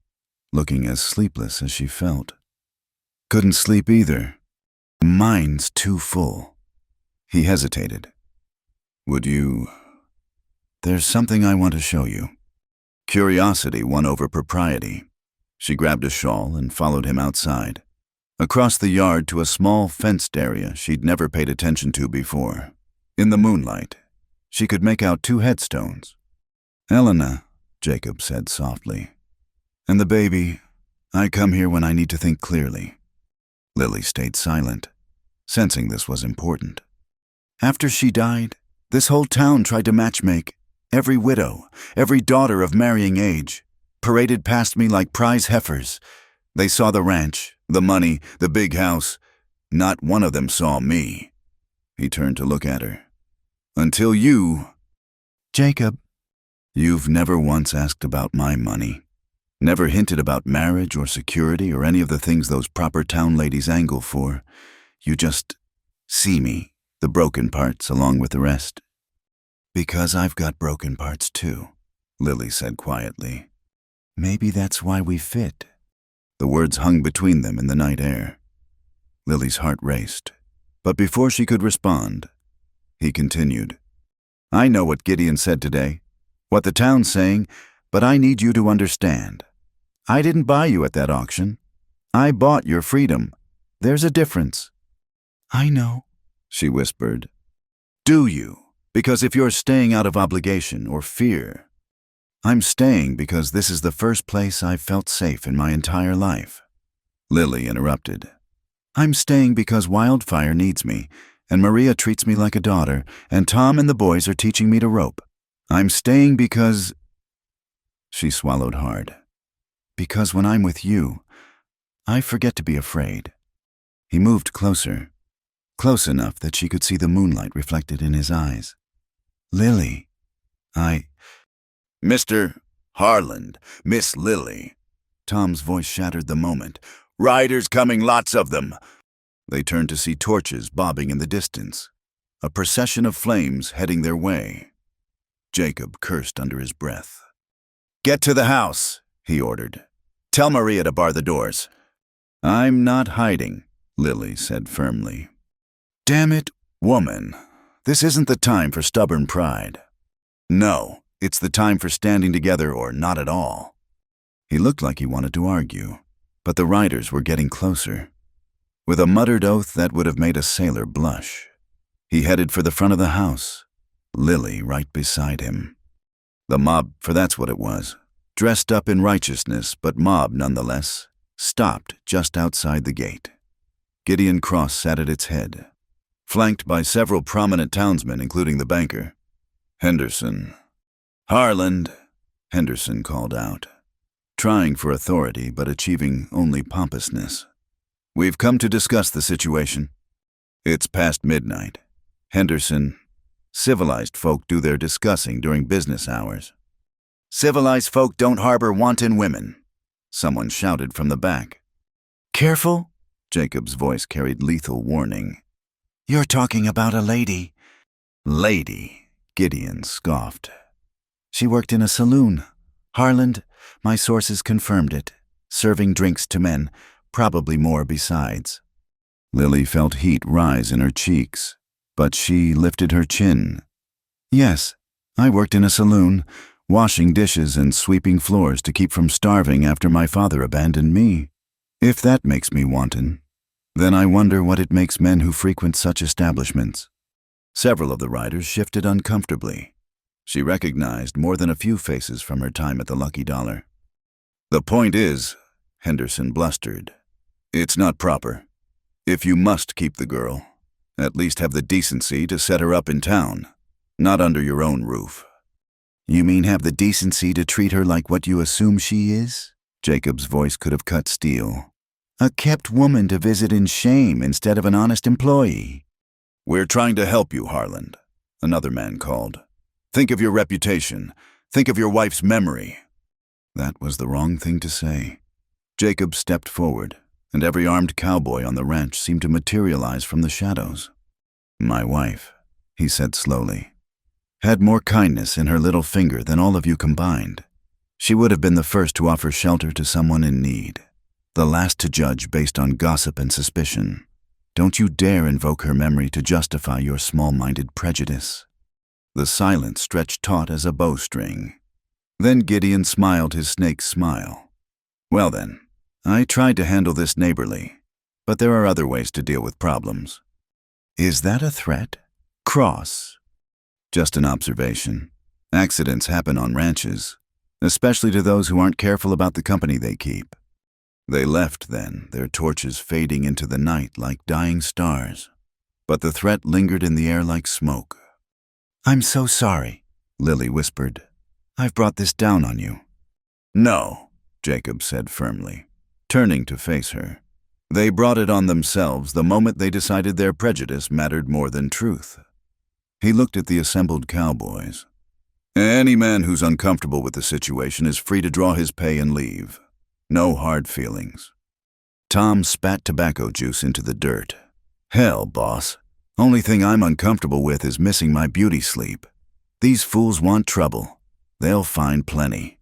looking as sleepless as she felt. Couldn't sleep either. Mind's too full. He hesitated. Would you... There's something I want to show you. Curiosity won over propriety. She grabbed a shawl and followed him outside, across the yard to a small fenced area she'd never paid attention to before. In the moonlight, she could make out 2 headstones. Elena, Jacob said softly. And the baby, I come here when I need to think clearly. Lily stayed silent, sensing this was important. After she died, this whole town tried to matchmake. Every widow, every daughter of marrying age, paraded past me like prize heifers. They saw the ranch, the money, the big house. Not one of them saw me. He turned to look at her. Until you... Jacob. You've never once asked about my money. Never hinted about marriage or security or any of the things those proper town ladies angle for. You just see me, the broken parts along with the rest. Because I've got broken parts too, Lily said quietly. Maybe that's why we fit. The words hung between them in the night air. Lily's heart raced, but before she could respond, he continued. I know what Gideon said today, what the town's saying, but I need you to understand. I didn't buy you at that auction. I bought your freedom. There's a difference. I know, she whispered. Do you? Because if you're staying out of obligation or fear, I'm staying because this is the first place I've felt safe in my entire life. Lily interrupted. I'm staying because Wildfire needs me, and Maria treats me like a daughter, and Tom and the boys are teaching me to rope. I'm staying because... She swallowed hard. Because when I'm with you, I forget to be afraid. He moved closer, close enough that she could see the moonlight reflected in his eyes. Lily, Mr. Harland, Miss Lily. Tom's voice shattered the moment. Riders coming, lots of them. They turned to see torches bobbing in the distance, a procession of flames heading their way. Jacob cursed under his breath. Get to the house, he ordered. Tell Maria to bar the doors. I'm not hiding, Lily said firmly. Damn it, woman. This isn't the time for stubborn pride. No, it's the time for standing together or not at all. He looked like he wanted to argue, but the riders were getting closer. With a muttered oath that would have made a sailor blush, he headed for the front of the house, Lily right beside him. The mob, for that's what it was, dressed up in righteousness but mob nonetheless, stopped just outside the gate. Gideon Cross sat at its head, flanked by several prominent townsmen including the banker. Henderson. Harland, Henderson called out, trying for authority but achieving only pompousness. We've come to discuss the situation. It's past midnight. Henderson, Civilized folk do their discussing during business hours. Civilized folk don't harbor wanton women, someone shouted from the back. Careful, Jacob's voice carried lethal warning. you're talking about a lady. Lady, Gideon scoffed. She worked in a saloon. Harland, my sources confirmed it. Serving drinks to men, probably more besides. Lily felt heat rise in her cheeks, but she lifted her chin. Yes, I worked in a saloon, washing dishes and sweeping floors to keep from starving after my father abandoned me. If that makes me wanton, then I wonder what it makes men who frequent such establishments. Several of the riders shifted uncomfortably. She recognized more than a few faces from her time at the Lucky Dollar. The point is, Henderson blustered, it's not proper. If you must keep the girl, at least have the decency to set her up in town, not under your own roof. You mean have the decency to treat her like what you assume she is? Jacob's voice could have cut steel. A kept woman to visit in shame instead of an honest employee. We're trying to help you, Harland, another man called. Think of your reputation. Think of your wife's memory. That was the wrong thing to say. Jacob stepped forward, and every armed cowboy on the ranch seemed to materialize from the shadows. My wife, he said slowly, had more kindness in her little finger than all of you combined. She would have been the first to offer shelter to someone in need, the last to judge based on gossip and suspicion. Don't you dare invoke her memory to justify your small-minded prejudice. The silence stretched taut as a bowstring. Then Gideon smiled his snake's smile. Well then, I tried to handle this neighborly, but there are other ways to deal with problems. Is that a threat? Cross. Just an observation. Accidents happen on ranches, especially to those who aren't careful about the company they keep. They left then, their torches fading into the night like dying stars. But the threat lingered in the air like smoke. I'm so sorry, Lily whispered. I've brought this down on you. No, Jacob said firmly, turning to face her. They brought it on themselves the moment they decided their prejudice mattered more than truth. He looked at the assembled cowboys. Any man who's uncomfortable with the situation is free to draw his pay and leave. No hard feelings. Tom spat tobacco juice into the dirt. Hell, boss. Only thing I'm uncomfortable with is missing my beauty sleep. These fools want trouble. They'll find plenty.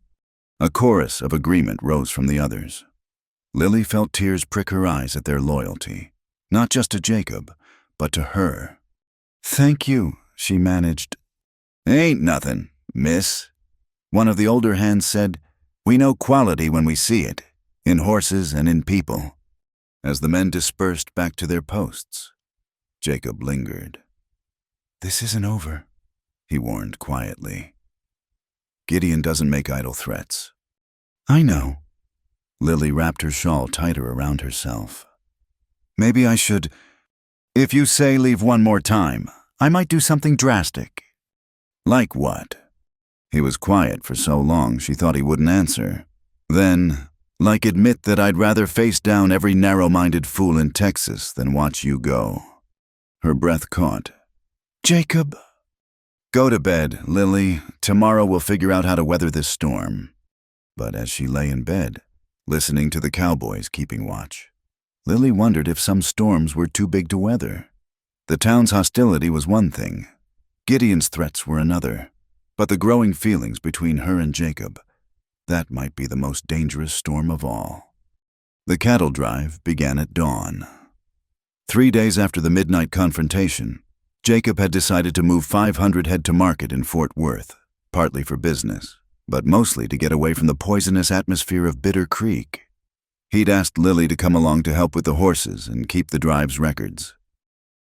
A chorus of agreement rose from the others. Lily felt tears prick her eyes at their loyalty, not just to Jacob, but to her. Thank you, she managed. Ain't nothing, miss. One of the older hands said, we know quality when we see it, in horses and in people. As the men dispersed back to their posts, Jacob lingered. This isn't over, he warned quietly. Gideon doesn't make idle threats. I know. Lily wrapped her shawl tighter around herself. Maybe I should. If you say leave one more time, I might do something drastic. Like what? He was quiet for so long she thought he wouldn't answer. Then, like admit that I'd rather face down every narrow-minded fool in Texas than watch you go. Her breath caught. Jacob. Go to bed, Lily. Tomorrow we'll figure out how to weather this storm. But as she lay in bed, listening to the cowboys keeping watch, Lily wondered if some storms were too big to weather. The town's hostility was one thing. Gideon's threats were another. But the growing feelings between her and Jacob, that might be the most dangerous storm of all. The cattle drive began at dawn. 3 days after the midnight confrontation, Jacob had decided to move 500 head to market in Fort Worth, partly for business, but mostly to get away from the poisonous atmosphere of Bitter Creek. He'd asked Lily to come along to help with the horses and keep the drive's records.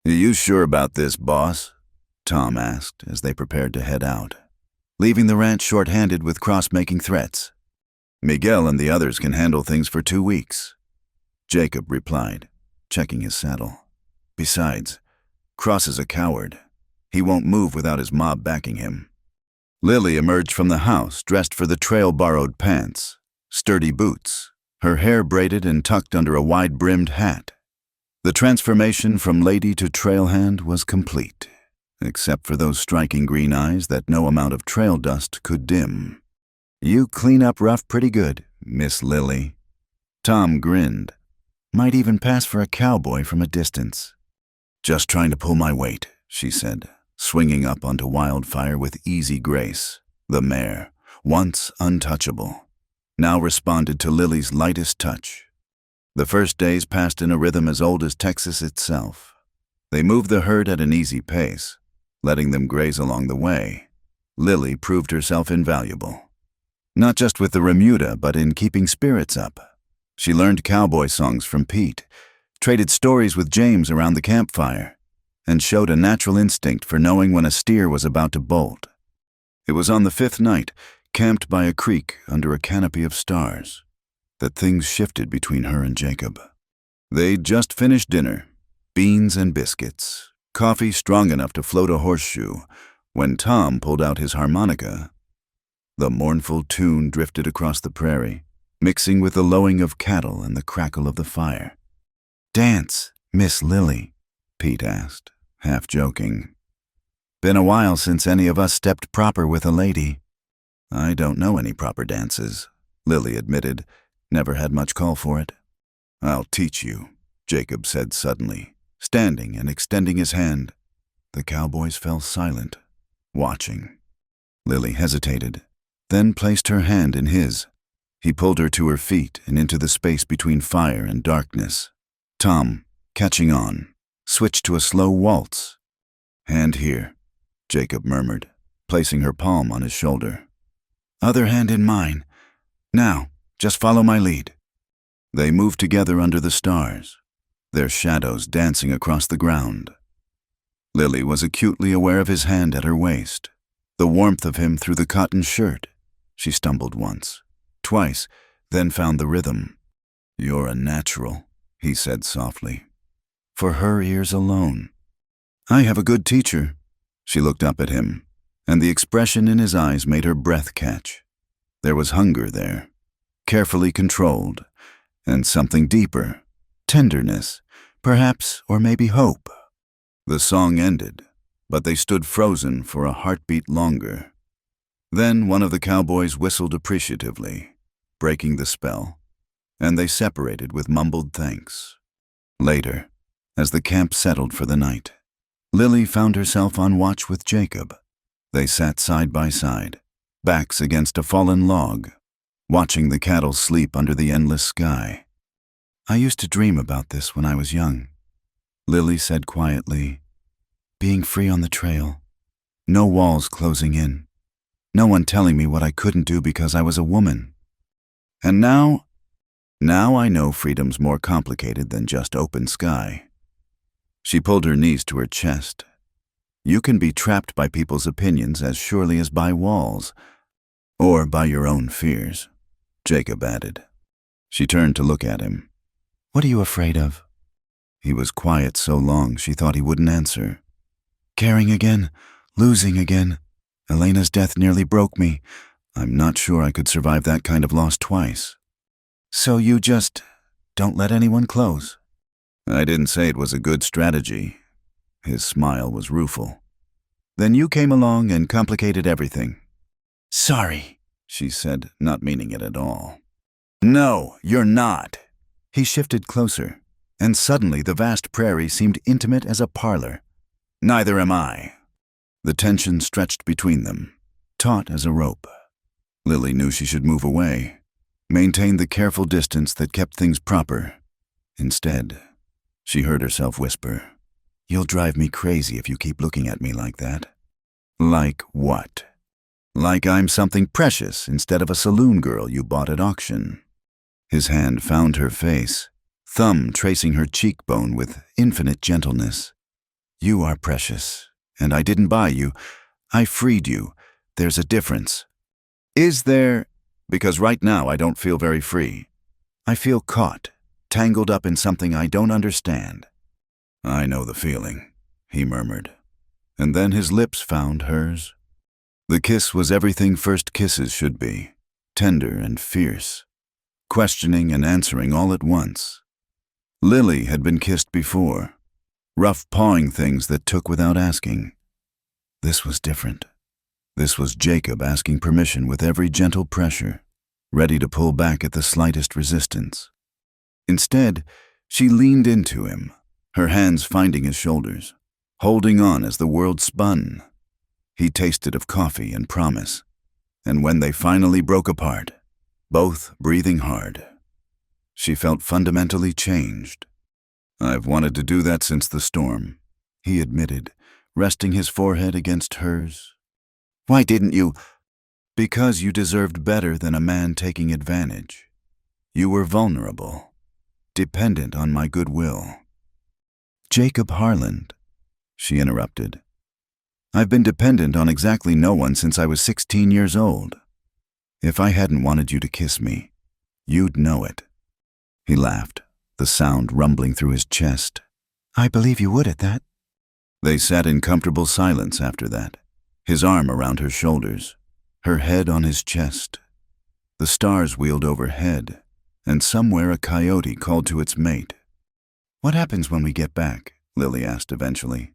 Are you sure about this, boss? Tom asked as they prepared to head out, leaving the ranch short-handed with cross-making threats. Miguel and the others can handle things for 2 weeks. Jacob replied, checking his saddle. Besides, Cross is a coward. He won't move without his mob backing him. Lily emerged from the house dressed for the trail-borrowed pants, sturdy boots, her hair braided and tucked under a wide-brimmed hat. The transformation from lady to trailhand was complete. except for those striking green eyes that no amount of trail dust could dim. "You clean up rough pretty good, Miss Lily." Tom grinned. "Might even pass for a cowboy from a distance." "Just trying to pull my weight," she said, swinging up onto Wildfire with easy grace. The mare, once untouchable, now responded to Lily's lightest touch. The first days passed in a rhythm as old as Texas itself. They moved the herd at an easy pace, letting them graze along the way. Lily proved herself invaluable, not just with the remuda, but in keeping spirits up. She learned cowboy songs from Pete, traded stories with James around the campfire, and showed a natural instinct for knowing when a steer was about to bolt. It was on the 5th night, camped by a creek under a canopy of stars, that things shifted between her and Jacob. They'd just finished dinner, beans and biscuits, coffee strong enough to float a horseshoe, when Tom pulled out his harmonica. The mournful tune drifted across the prairie, mixing with the lowing of cattle and the crackle of the fire. "Dance, Miss Lily?" Pete asked, half joking. "Been a while since any of us stepped proper with a lady." "I don't know any proper dances," Lily admitted. "Never had much call for it." "I'll teach you," Jacob said suddenly, standing and extending his hand. The cowboys fell silent, watching. Lily hesitated, then placed her hand in his. He pulled her to her feet and into the space between fire and darkness. Tom, catching on, switched to a slow waltz. "Hand here," Jacob murmured, placing her palm on his shoulder. "Other hand in mine. Now, just follow my lead." They moved together under the stars, their shadows dancing across the ground. Lily was acutely aware of his hand at her waist, the warmth of him through the cotton shirt. She stumbled once, twice, then found the rhythm. "You're a natural," he said softly. For her ears alone. "I have a good teacher." She looked up at him, and the expression in his eyes made her breath catch. There was hunger there, carefully controlled, and something deeper, tenderness, perhaps, or maybe hope. The song ended, but they stood frozen for a heartbeat longer. Then one of the cowboys whistled appreciatively, breaking the spell, and they separated with mumbled thanks. Later, as the camp settled for the night, Lily found herself on watch with Jacob. They sat side by side, backs against a fallen log, watching the cattle sleep under the endless sky. "I used to dream about this when I was young," Lily said quietly. "Being free on the trail, no walls closing in, no one telling me what I couldn't do because I was a woman. And now I know freedom's more complicated than just open sky." She pulled her knees to her chest. "You can be trapped by people's opinions as surely as by walls, or by your own fears," Jacob added. She turned to look at him. "What are you afraid of?" He was quiet so long she thought he wouldn't answer. "Caring again, losing again. Elena's death nearly broke me. I'm not sure I could survive that kind of loss twice." "So you just don't let anyone close?" "I didn't say it was a good strategy." His smile was rueful. "Then you came along and complicated everything." "Sorry," she said, not meaning it at all. "No, you're not." He shifted closer, and suddenly the vast prairie seemed intimate as a parlor. "Neither am I." The tension stretched between them, taut as a rope. Lily knew she should move away, maintain the careful distance that kept things proper. Instead, she heard herself whisper, "You'll drive me crazy if you keep looking at me like that." "Like what?" "Like I'm something precious instead of a saloon girl you bought at auction." His hand found her face, thumb tracing her cheekbone with infinite gentleness. "You are precious, and I didn't buy you. I freed you. There's a difference." "Is there? Because right now I don't feel very free. I feel caught, tangled up in something I don't understand." "I know the feeling," he murmured, and then his lips found hers. The kiss was everything first kisses should be, tender and fierce, questioning and answering all at once. Lily had been kissed before, rough pawing things that took without asking, This was different. This was Jacob asking permission with every gentle pressure, ready to pull back at the slightest resistance. Instead, she leaned into him, her hands finding his shoulders, holding on as the world spun. He tasted of coffee and promise, and when they finally broke apart, both breathing hard, she felt fundamentally changed. "I've wanted to do that since the storm," he admitted, resting his forehead against hers. Why didn't you? "Because you deserved better than a man taking advantage. You were vulnerable, dependent on my goodwill." "Jacob Harland," she interrupted. "I've been dependent on exactly no one since I was 16 years old. If I hadn't wanted you to kiss me, you'd know it." He laughed, the sound rumbling through his chest. I believe you would at that. They sat in comfortable silence after that, his arm around her shoulders, her head on his chest. The stars wheeled overhead, and somewhere a coyote called to its mate. "What happens when we get back?" Lily asked eventually.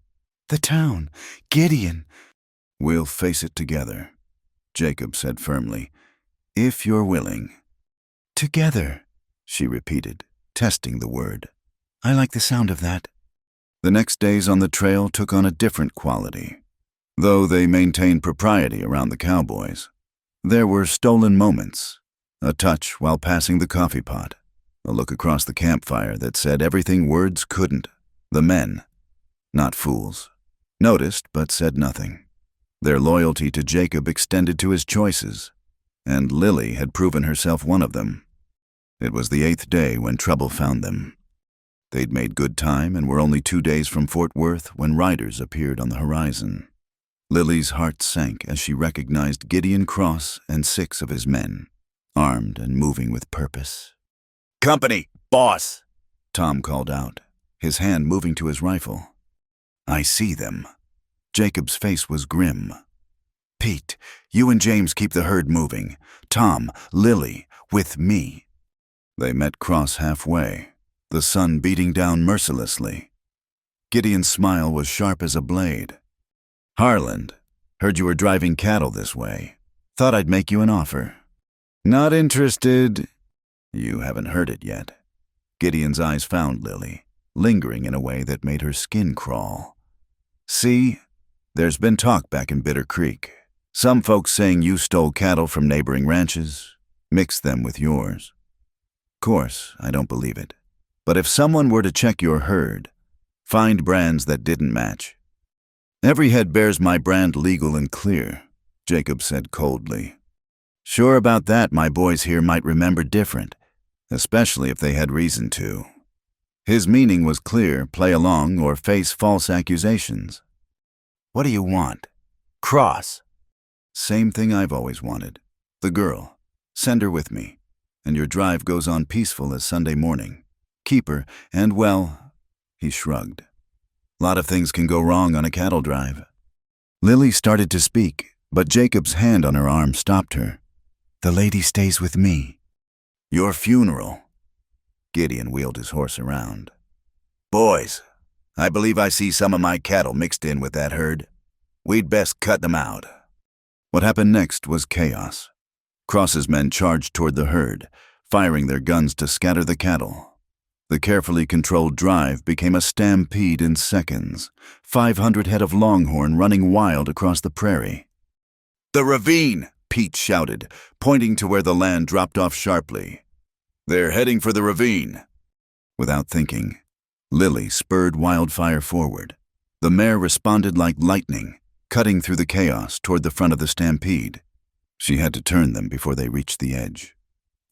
The town. Gideon. "We'll face it together," Jacob said firmly. "If you're willing." Together, she repeated, testing the word. I like the sound of that. The next days on the trail took on a different quality. Though they maintained propriety around the cowboys, there were stolen moments, a touch while passing the coffee pot, a look across the campfire that said everything words couldn't. The men, not fools, noticed but said nothing. Their loyalty to Jacob extended to his choices, and Lily had proven herself one of them. It was the 8th day when trouble found them. They'd made good time and were only 2 days from Fort Worth when riders appeared on the horizon. Lily's heart sank as she recognized Gideon Cross and 6 of his men, armed and moving with purpose. Company, boss, Tom called out, his hand moving to his rifle. "I see them." Jacob's face was grim. "Pete, you and James keep the herd moving. Tom, Lily, with me." They met Cross halfway, the sun beating down mercilessly. Gideon's smile was sharp as a blade. "Harland, heard you were driving cattle this way. Thought I'd make you an offer." "Not interested." "You haven't heard it yet." Gideon's eyes found Lily, lingering in a way that made her skin crawl. "See, there's been talk back in Bitter Creek. Some folks saying you stole cattle from neighboring ranches, mixed them with yours. Course, I don't believe it. But if someone were to check your herd, find brands that didn't match. Every head bears my brand legal and clear," Jacob said coldly. "Sure about that, my boys here might remember different, especially if they had reason to." His meaning was clear: play along or face false accusations. What do you want? Cross. "Same thing I've always wanted. The girl. Send her with me, and your drive goes on peaceful as Sunday morning. Keep her, and well," he shrugged. "Lot of things can go wrong on a cattle drive." Lily started to speak, but Jacob's hand on her arm stopped her. "The lady stays with me." "Your funeral." Gideon wheeled his horse around. "Boys, I believe I see some of my cattle mixed in with that herd. We'd best cut them out." What happened next was chaos. Cross's men charged toward the herd, firing their guns to scatter the cattle. The carefully controlled drive became a stampede in seconds, 500 head of longhorn running wild across the prairie. "The ravine!" Pete shouted, pointing to where the land dropped off sharply. "They're heading for the ravine." Without thinking, Lily spurred Wildfire forward. The mare responded like lightning, cutting through the chaos toward the front of the stampede. She had to turn them before they reached the edge,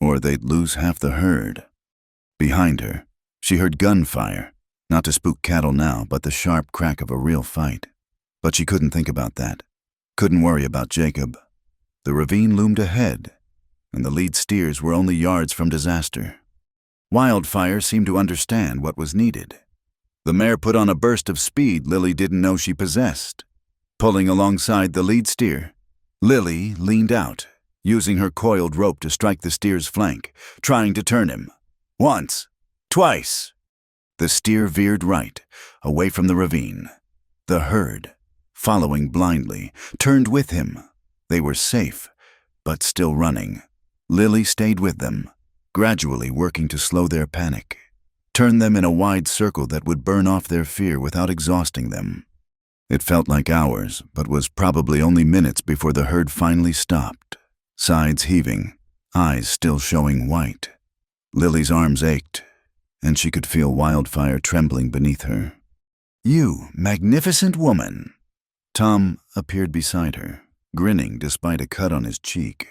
or they'd lose half the herd. Behind her, she heard gunfire, not to spook cattle now, but the sharp crack of a real fight. But she couldn't think about that, couldn't worry about Jacob. The ravine loomed ahead, and the lead steers were only yards from disaster. Wildfire seemed to understand what was needed. The mare put on a burst of speed Lily didn't know she possessed. Pulling alongside the lead steer, Lily leaned out, using her coiled rope to strike the steer's flank, trying to turn him. Once, twice. The steer veered right, away from the ravine. The herd following blindly, turned with him. They were safe, but still running. Lily stayed with them, gradually working to slow their panic, turn them in a wide circle that would burn off their fear without exhausting them. It felt like hours, but was probably only minutes before the herd finally stopped, sides heaving, eyes still showing white. Lily's arms ached, and she could feel Wildfire trembling beneath her. "You magnificent woman!" Tom appeared beside her, grinning despite a cut on his cheek.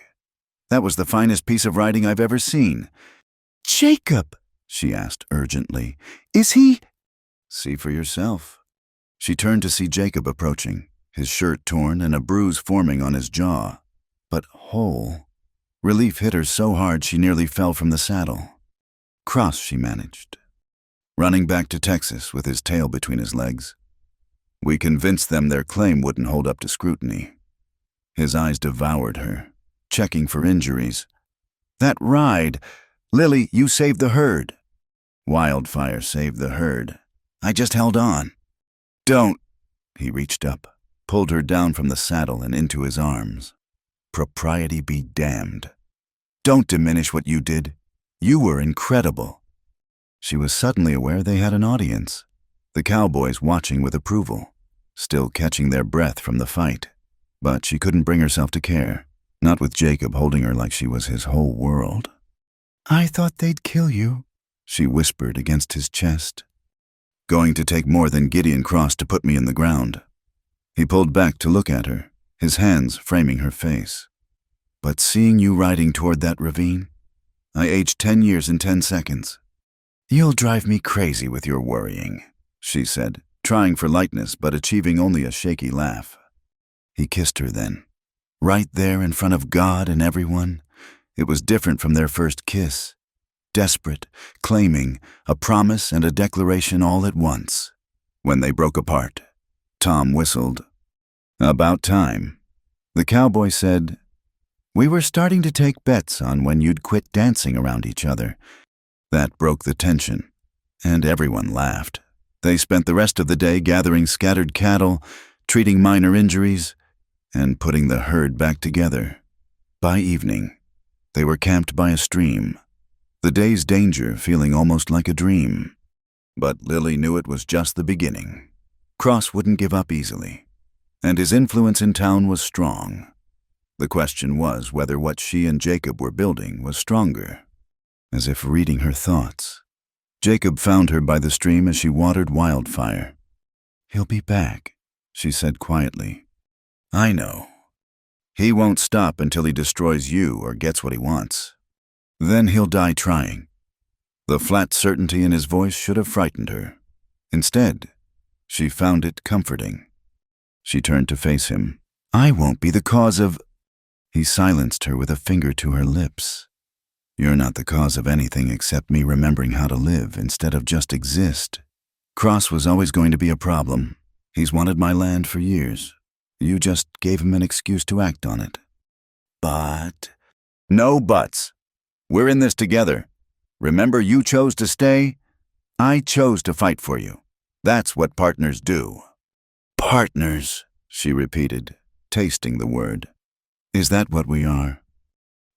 "That was the finest piece of riding I've ever seen." "Jacob," she asked urgently, "is he—" "See for yourself." She turned to see Jacob approaching, his shirt torn and a bruise forming on his jaw, but whole. Relief hit her so hard she nearly fell from the saddle. Cross, she managed. Running back to Texas with his tail between his legs. We convinced them their claim wouldn't hold up to scrutiny. His eyes devoured her, checking for injuries. "That ride! Lily, you saved the herd." "Wildfire saved the herd. I just held on." "Don't." He reached up, pulled her down from the saddle and into his arms. "Propriety be damned. Don't diminish what you did. You were incredible." She was suddenly aware they had an audience, the cowboys watching with approval, still catching their breath from the fight. But she couldn't bring herself to care, not with Jacob holding her like she was his whole world. "I thought they'd kill you," she whispered against his chest. "Going to take more than Gideon Cross to put me in the ground." He pulled back to look at her, his hands framing her face. "But seeing you riding toward that ravine, I aged 10 years in 10 seconds. You'll drive me crazy with your worrying," she said, trying for lightness but achieving only a shaky laugh. He kissed her then, right there in front of God and everyone. It was different from their first kiss. Desperate, claiming, a promise and a declaration all at once. When they broke apart, Tom whistled. "About time." The cowboy said, "We were starting to take bets on when you'd quit dancing around each other." That broke the tension, and everyone laughed. They spent the rest of the day gathering scattered cattle, treating minor injuries, and putting the herd back together. By evening, they were camped by a stream, the day's danger feeling almost like a dream. But Lily knew it was just the beginning. Cross wouldn't give up easily, and his influence in town was strong. The question was whether what she and Jacob were building was stronger. As if reading her thoughts, Jacob found her by the stream as she watered Wildfire. "He'll be back," she said quietly. "I know. He won't stop until he destroys you or gets what he wants. Then he'll die trying." The flat certainty in his voice should have frightened her. Instead, she found it comforting. She turned to face him. "I won't be the cause of—" He silenced her with a finger to her lips. "You're not the cause of anything except me remembering how to live instead of just exist. Cross was always going to be a problem. He's wanted my land for years. You just gave him an excuse to act on it." "But—" "No buts. We're in this together. Remember, you chose to stay? I chose to fight for you. That's what partners do." "Partners," she repeated, tasting the word. "Is that what we are?"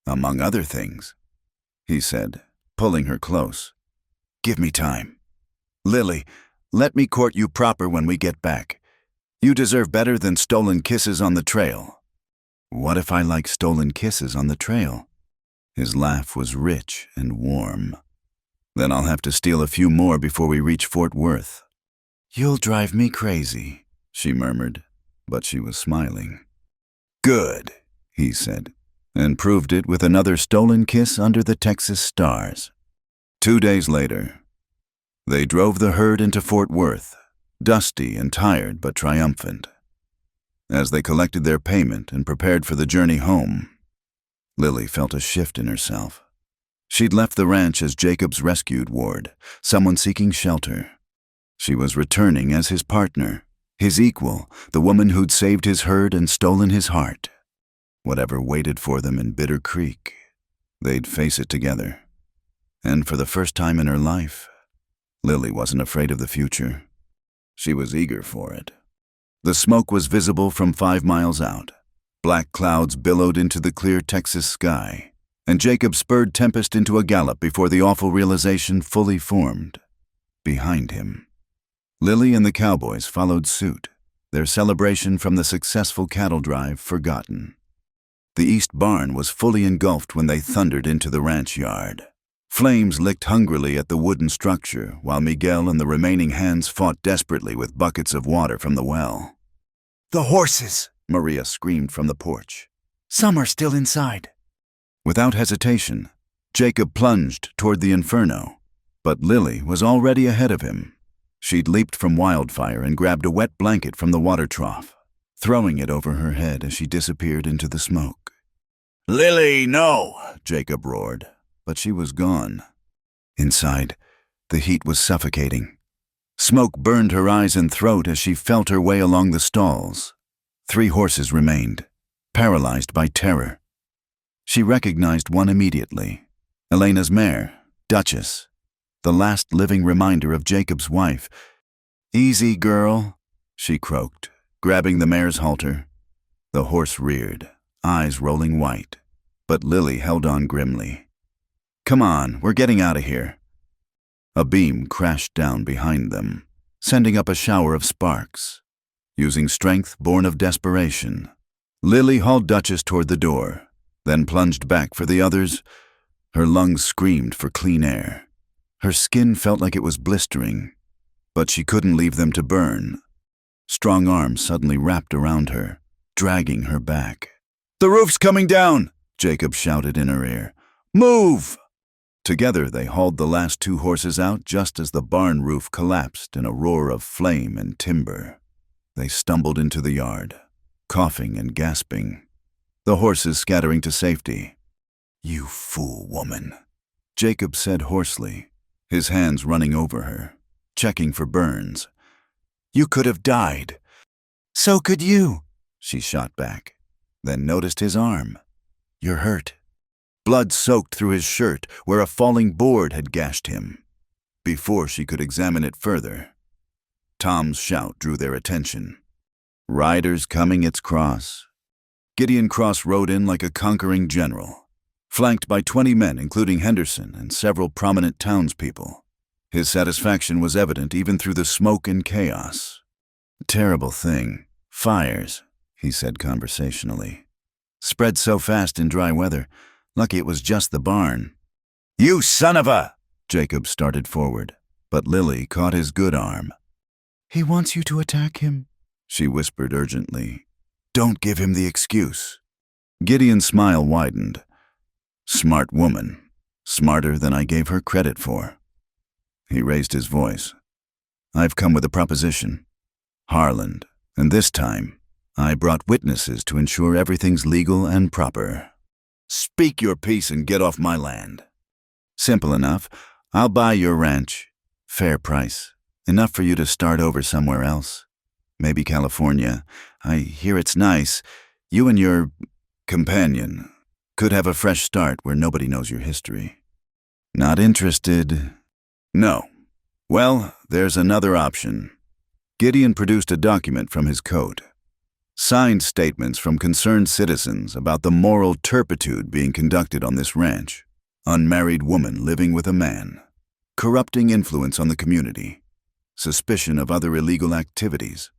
"Among other things," he said, pulling her close. "Give me time. Lily, let me court you proper when we get back. You deserve better than stolen kisses on the trail." "What if I like stolen kisses on the trail?" His laugh was rich and warm. "Then I'll have to steal a few more before we reach Fort Worth." "You'll drive me crazy," she murmured, but she was smiling. "Good," he said, and proved it with another stolen kiss under the Texas stars. 2 days later, they drove the herd into Fort Worth, dusty and tired but triumphant. As they collected their payment and prepared for the journey home, Lily felt a shift in herself. She'd left the ranch as Jacob's rescued ward, someone seeking shelter. She was returning as his partner, his equal, the woman who'd saved his herd and stolen his heart. Whatever waited for them in Bitter Creek, they'd face it together. And for the first time in her life, Lily wasn't afraid of the future. She was eager for it. The smoke was visible from 5 miles out. Black clouds billowed into the clear Texas sky, and Jacob spurred Tempest into a gallop before the awful realization fully formed. Behind him, Lily and the Cowboys followed suit, their celebration from the successful cattle drive forgotten. The east barn was fully engulfed when they thundered into the ranch yard. Flames licked hungrily at the wooden structure, while Miguel and the remaining hands fought desperately with buckets of water from the well. The horses! Maria screamed from the porch. Some are still inside. Without hesitation, Jacob plunged toward the inferno, but Lily was already ahead of him. She'd leaped from wildfire and grabbed a wet blanket from the water trough, throwing it over her head as she disappeared into the smoke. Lily, no! Jacob roared, but she was gone. Inside, the heat was suffocating. Smoke burned her eyes and throat as she felt her way along the stalls. 3 horses remained, paralyzed by terror. She recognized one immediately, Elena's mare, Duchess, the last living reminder of Jacob's wife. "Easy, girl," she croaked, grabbing the mare's halter. The horse reared, eyes rolling white, but Lily held on grimly. "Come on, we're getting out of here." A beam crashed down behind them, sending up a shower of sparks. Using strength born of desperation, Lily hauled Duchess toward the door, then plunged back for the others. Her lungs screamed for clean air. Her skin felt like it was blistering, but she couldn't leave them to burn. Strong arms suddenly wrapped around her, dragging her back. "The roof's coming down!" Jacob shouted in her ear. "Move!" Together they hauled the last 2 horses out just as the barn roof collapsed in a roar of flame and timber. They stumbled into the yard, coughing and gasping, the horses scattering to safety. "You fool woman," Jacob said hoarsely, his hands running over her, checking for burns. "You could have died." "So could you," she shot back, then noticed his arm. "You're hurt." Blood soaked through his shirt where a falling board had gashed him. Before she could examine it further, Tom's shout drew their attention. "Riders coming, it's Cross." Gideon Cross rode in like a conquering general, flanked by 20 men including Henderson and several prominent townspeople. His satisfaction was evident even through the smoke and chaos. "Terrible thing. Fires," he said conversationally. "Spread so fast in dry weather. Lucky it was just the barn." "You son of a—" Jacob started forward, but Lily caught his good arm. "He wants you to attack him," she whispered urgently. "Don't give him the excuse." Gideon's smile widened. "Smart woman. Smarter than I gave her credit for." He raised his voice. "I've come with a proposition. Harland, and this time, I brought witnesses to ensure everything's legal and proper." "Speak your piece and get off my land." "Simple enough. I'll buy your ranch. Fair price. Enough for you to start over somewhere else. Maybe California. I hear it's nice. You and your companion could have a fresh start where nobody knows your history." "Not interested." "No. Well, there's another option." Gideon produced a document from his coat. Signed statements from concerned citizens about the moral turpitude being conducted on this ranch. Unmarried woman living with a man. Corrupting influence on the community. Suspicion of other illegal activities.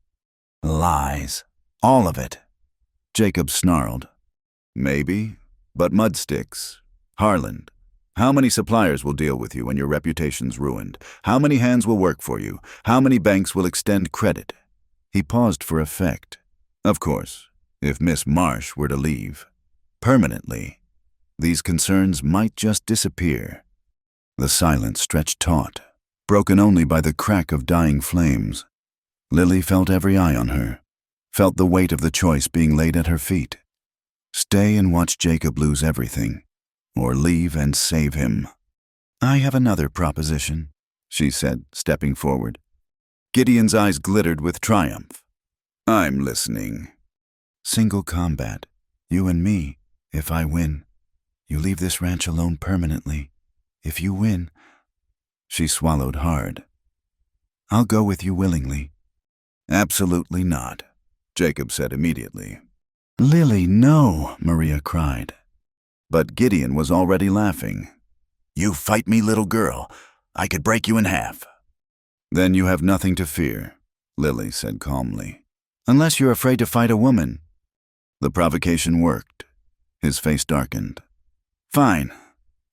"Lies. All of it." Jacob snarled. "Maybe, but mudsticks. Harland, how many suppliers will deal with you when your reputation's ruined? How many hands will work for you? How many banks will extend credit?" He paused for effect. Of course, if Miss Marsh were to leave, permanently, these concerns might just disappear. The silence stretched taut, broken only by the crack of dying flames. Lily felt every eye on her, felt the weight of the choice being laid at her feet. Stay and watch Jacob lose everything, or leave and save him. "I have another proposition," she said, stepping forward. Gideon's eyes glittered with triumph. "I'm listening." "Single combat. You and me, if I win. You leave this ranch alone permanently. If you win—" She swallowed hard. "I'll go with you willingly." "Absolutely not." Jacob said immediately. Lily, no, Maria cried. But Gideon was already laughing. You fight me, little girl. I could break you in half. Then you have nothing to fear, Lily said calmly. Unless you're afraid to fight a woman. The provocation worked. His face darkened. Fine.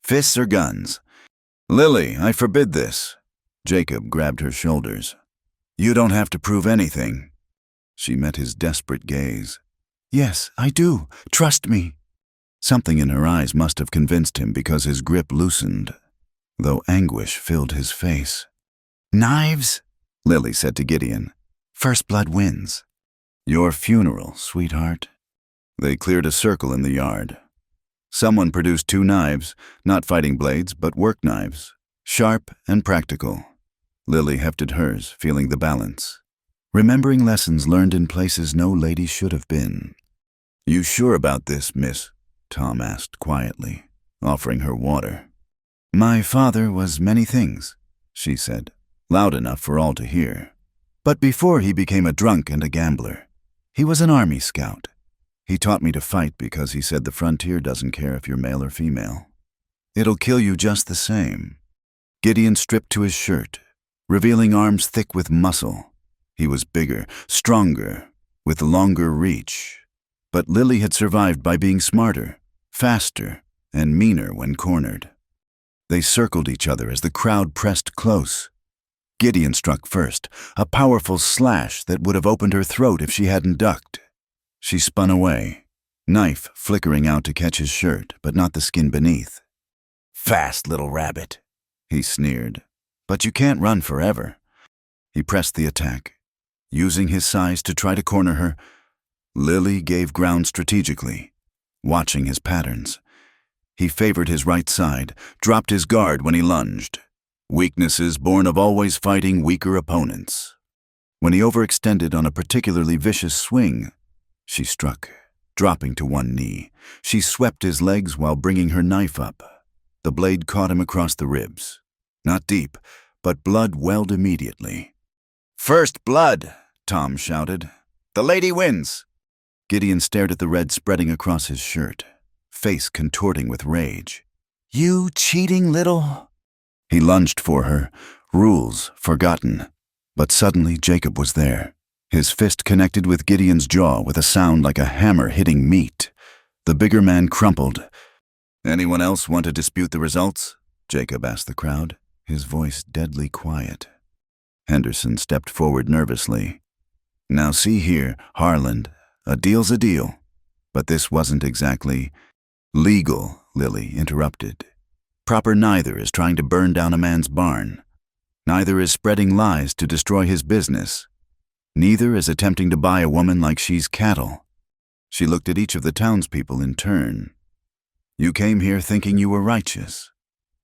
Fists or guns? Lily, I forbid this. Jacob grabbed her shoulders. You don't have to prove anything. She met his desperate gaze. Yes, I do. Trust me. Something in her eyes must have convinced him because his grip loosened, though anguish filled his face. Knives? Lily said to Gideon. First blood wins. Your funeral, sweetheart. They cleared a circle in the yard. Someone produced 2 knives, not fighting blades, but work knives, sharp and practical. Lily hefted hers, feeling the balance, remembering lessons learned in places no lady should have been. You sure about this, miss? Tom asked quietly, offering her water. My father was many things, she said, loud enough for all to hear. But before he became a drunk and a gambler, he was an army scout. He taught me to fight because he said the frontier doesn't care if you're male or female. It'll kill you just the same. Gideon stripped to his shirt, revealing arms thick with muscle. He was bigger, stronger, with longer reach. But Lily had survived by being smarter, faster, and meaner when cornered. They circled each other as the crowd pressed close. Gideon struck first, a powerful slash that would have opened her throat if she hadn't ducked. She spun away, knife flickering out to catch his shirt, but not the skin beneath. Fast little rabbit, he sneered. But you can't run forever. He pressed the attack, using his size to try to corner her. Lily gave ground strategically, watching his patterns. He favored his right side, dropped his guard when he lunged. Weaknesses born of always fighting weaker opponents. When he overextended on a particularly vicious swing, she struck, dropping to one knee. She swept his legs while bringing her knife up. The blade caught him across the ribs. Not deep, but blood welled immediately. First blood, Tom shouted. The lady wins. Gideon stared at the red spreading across his shirt, face contorting with rage. You cheating little... He lunged for her, rules forgotten. But suddenly Jacob was there. His fist connected with Gideon's jaw with a sound like a hammer hitting meat. The bigger man crumpled. Anyone else want to dispute the results? Jacob asked the crowd, his voice deadly quiet. Henderson stepped forward nervously. Now see here, Harland, a deal's a deal. But this wasn't exactly legal, Lily interrupted. Proper neither is trying to burn down a man's barn. Neither is spreading lies to destroy his business. Neither is attempting to buy a woman like she's cattle. She looked at each of the townspeople in turn. You came here thinking you were righteous.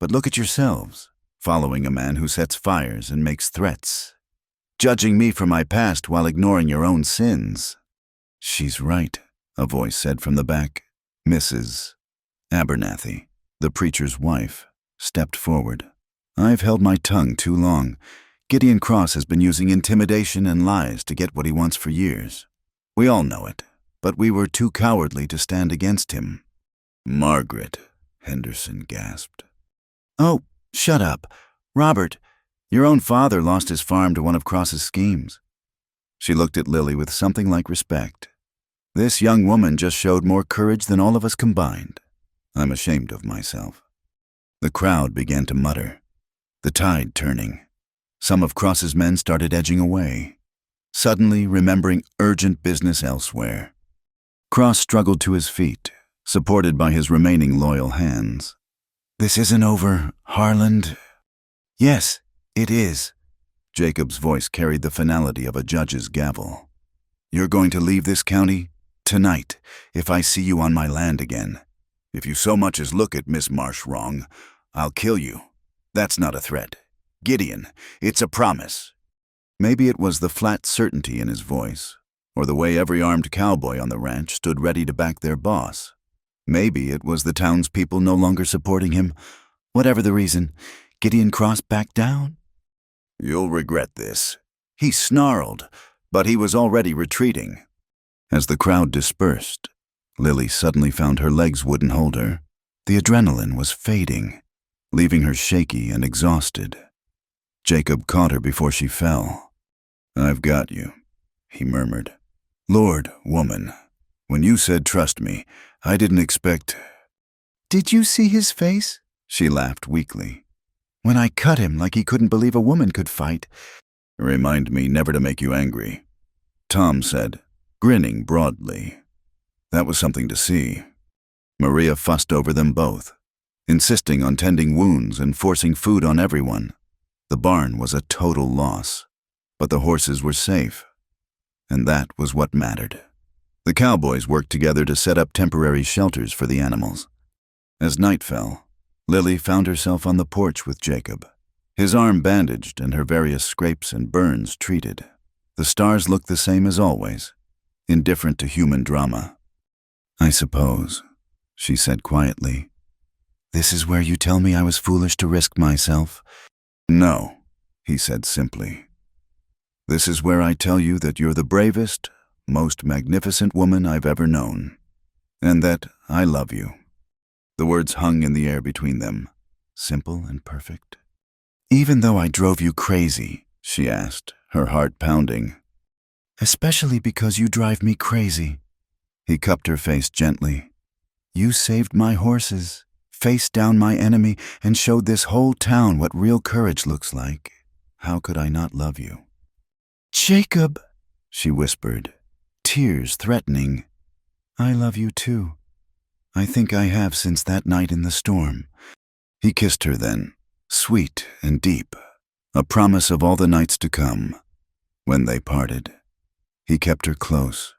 But look at yourselves, following a man who sets fires and makes threats. Judging me for my past while ignoring your own sins. She's right, a voice said from the back. Mrs. Abernathy, the preacher's wife, stepped forward. I've held my tongue too long. Gideon Cross has been using intimidation and lies to get what he wants for years. We all know it, but we were too cowardly to stand against him. Margaret, Henderson gasped. Oh, shut up. Robert, your own father lost his farm to one of Cross's schemes. She looked at Lily with something like respect. This young woman just showed more courage than all of us combined. I'm ashamed of myself. The crowd began to mutter, the tide turning. Some of Cross's men started edging away, suddenly remembering urgent business elsewhere. Cross struggled to his feet, supported by his remaining loyal hands. This isn't over, Harland. Yes, it is. Jacob's voice carried the finality of a judge's gavel. You're going to leave this county tonight if I see you on my land again. If you so much as look at Miss Marsh wrong, I'll kill you. That's not a threat. Gideon, it's a promise. Maybe it was the flat certainty in his voice, or the way every armed cowboy on the ranch stood ready to back their boss. Maybe it was the townspeople no longer supporting him. Whatever the reason, Gideon Cross backed down? You'll regret this. He snarled, but he was already retreating. As the crowd dispersed, Lily suddenly found her legs wouldn't hold her. The adrenaline was fading, leaving her shaky and exhausted. Jacob caught her before she fell. "I've got you," he murmured. "Lord, woman, when you said trust me, I didn't expect—" Did you see his face? She laughed weakly. When I cut him like he couldn't believe a woman could fight. "Remind me never to make you angry," Tom said, grinning broadly. That was something to see. Maria fussed over them both, insisting on tending wounds and forcing food on everyone. The barn was a total loss, but the horses were safe, and that was what mattered. The cowboys worked together to set up temporary shelters for the animals. As night fell, Lily found herself on the porch with Jacob, his arm bandaged and her various scrapes and burns treated. The stars looked the same as always, indifferent to human drama. "I suppose," she said quietly. "This is where you tell me I was foolish to risk myself." "No," he said simply. "This is where I tell you that you're the bravest, most magnificent woman I've ever known, and that I love you." The words hung in the air between them, simple and perfect. "Even though I drove you crazy?" she asked, her heart pounding. "Especially because you drive me crazy." He cupped her face gently. "You saved my horses, faced down my enemy, and showed this whole town what real courage looks like. How could I not love you?" "Jacob," she whispered, tears threatening. "I love you too. I think I have since that night in the storm." He kissed her then, sweet and deep, a promise of all the nights to come. When they parted, he kept her close.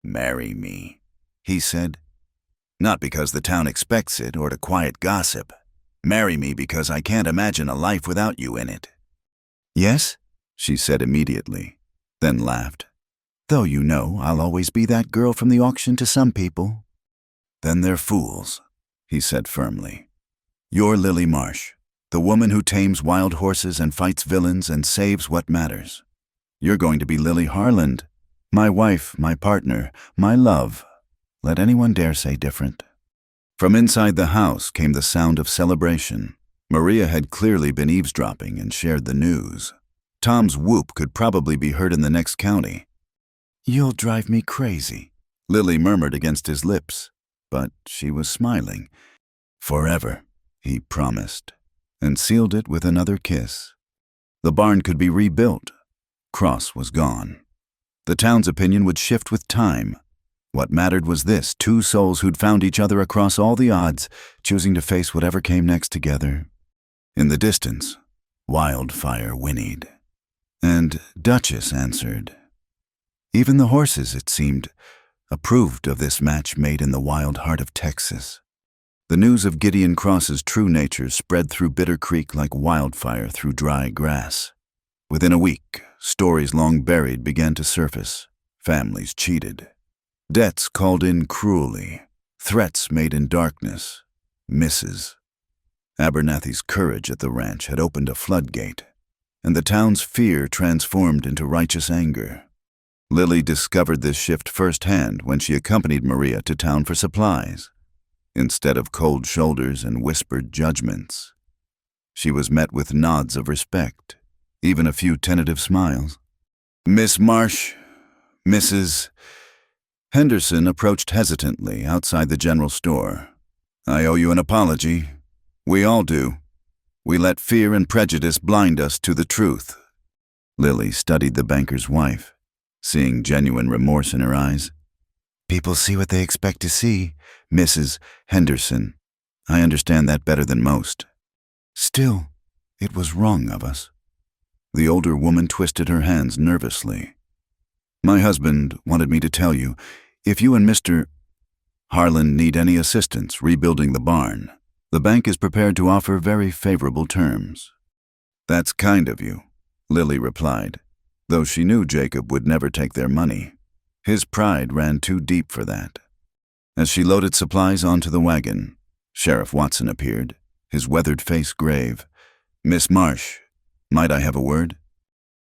"Marry me," he said. "Not because the town expects it or to quiet gossip. Marry me because I can't imagine a life without you in it." "Yes?" she said immediately, then laughed. "Though you know I'll always be that girl from the auction to some people." "Then they're fools," he said firmly. "You're Lily Marsh, the woman who tames wild horses and fights villains and saves what matters. You're going to be Lily Harland, my wife, my partner, my love. Let anyone dare say different." From inside the house came the sound of celebration. Maria had clearly been eavesdropping and shared the news. Tom's whoop could probably be heard in the next county. "You'll drive me crazy," Lily murmured against his lips, but she was smiling. "Forever," he promised, and sealed it with another kiss. The barn could be rebuilt. Cross was gone. The town's opinion would shift with time. What mattered was this: two souls who'd found each other across all the odds, choosing to face whatever came next together. In the distance, Wildfire whinnied, and Duchess answered. Even the horses, it seemed, approved of this match made in the wild heart of Texas. The news of Gideon Cross's true nature spread through Bitter Creek like wildfire through dry grass. Within a week, stories long buried began to surface. Families cheated. Debts called in cruelly. Threats made in darkness. Misses. Abernathy's courage at the ranch had opened a floodgate, and the town's fear transformed into righteous anger. Lily discovered this shift firsthand when she accompanied Maria to town for supplies. Instead of cold shoulders and whispered judgments, she was met with nods of respect, even a few tentative smiles. "Miss Marsh, Mrs. Henderson approached hesitantly outside the general store. "I owe you an apology. We all do. We let fear and prejudice blind us to the truth." Lily studied the banker's wife, seeing genuine remorse in her eyes. "People see what they expect to see, Mrs. Henderson. I understand that better than most. Still, it was wrong of us." The older woman twisted her hands nervously. "My husband wanted me to tell you, if you and Mr. Harlan need any assistance rebuilding the barn, the bank is prepared to offer very favorable terms." "That's kind of you," Lily replied, though she knew Jacob would never take their money. His pride ran too deep for that. As she loaded supplies onto the wagon, Sheriff Watson appeared, his weathered face grave. "Miss Marsh, might I have a word?"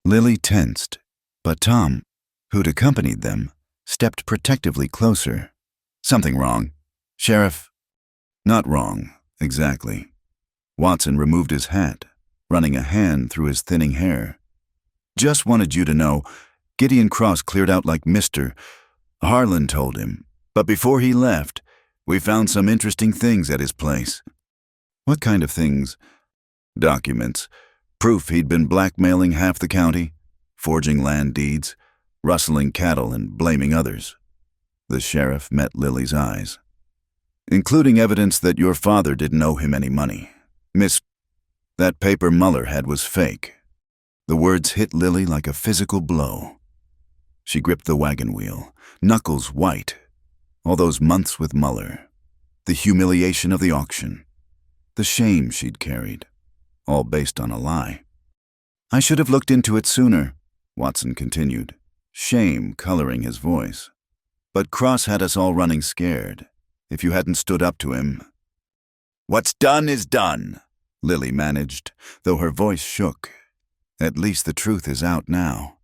Lily tensed, but Tom, who'd accompanied them, stepped protectively closer. Something wrong. Sheriff? Not wrong, exactly. Watson removed his hat, running a hand through his thinning hair. Just wanted you to know, Gideon Cross cleared out like Mr. Harlan told him, but before he left, we found some interesting things at his place. What kind of things? Documents. Proof he'd been blackmailing half the county, forging land deeds, rustling cattle and blaming others. The sheriff met Lily's eyes. Including evidence that your father didn't owe him any money. Miss, that paper Muller had was fake. The words hit Lily like a physical blow. She gripped the wagon wheel, knuckles white. All those months with Muller. The humiliation of the auction. The shame she'd carried. All based on a lie. I should have looked into it sooner, Watson continued, shame coloring his voice. But Cross had us all running scared. If you hadn't stood up to him. What's done is done, Lily managed, though her voice shook. At least the truth is out now.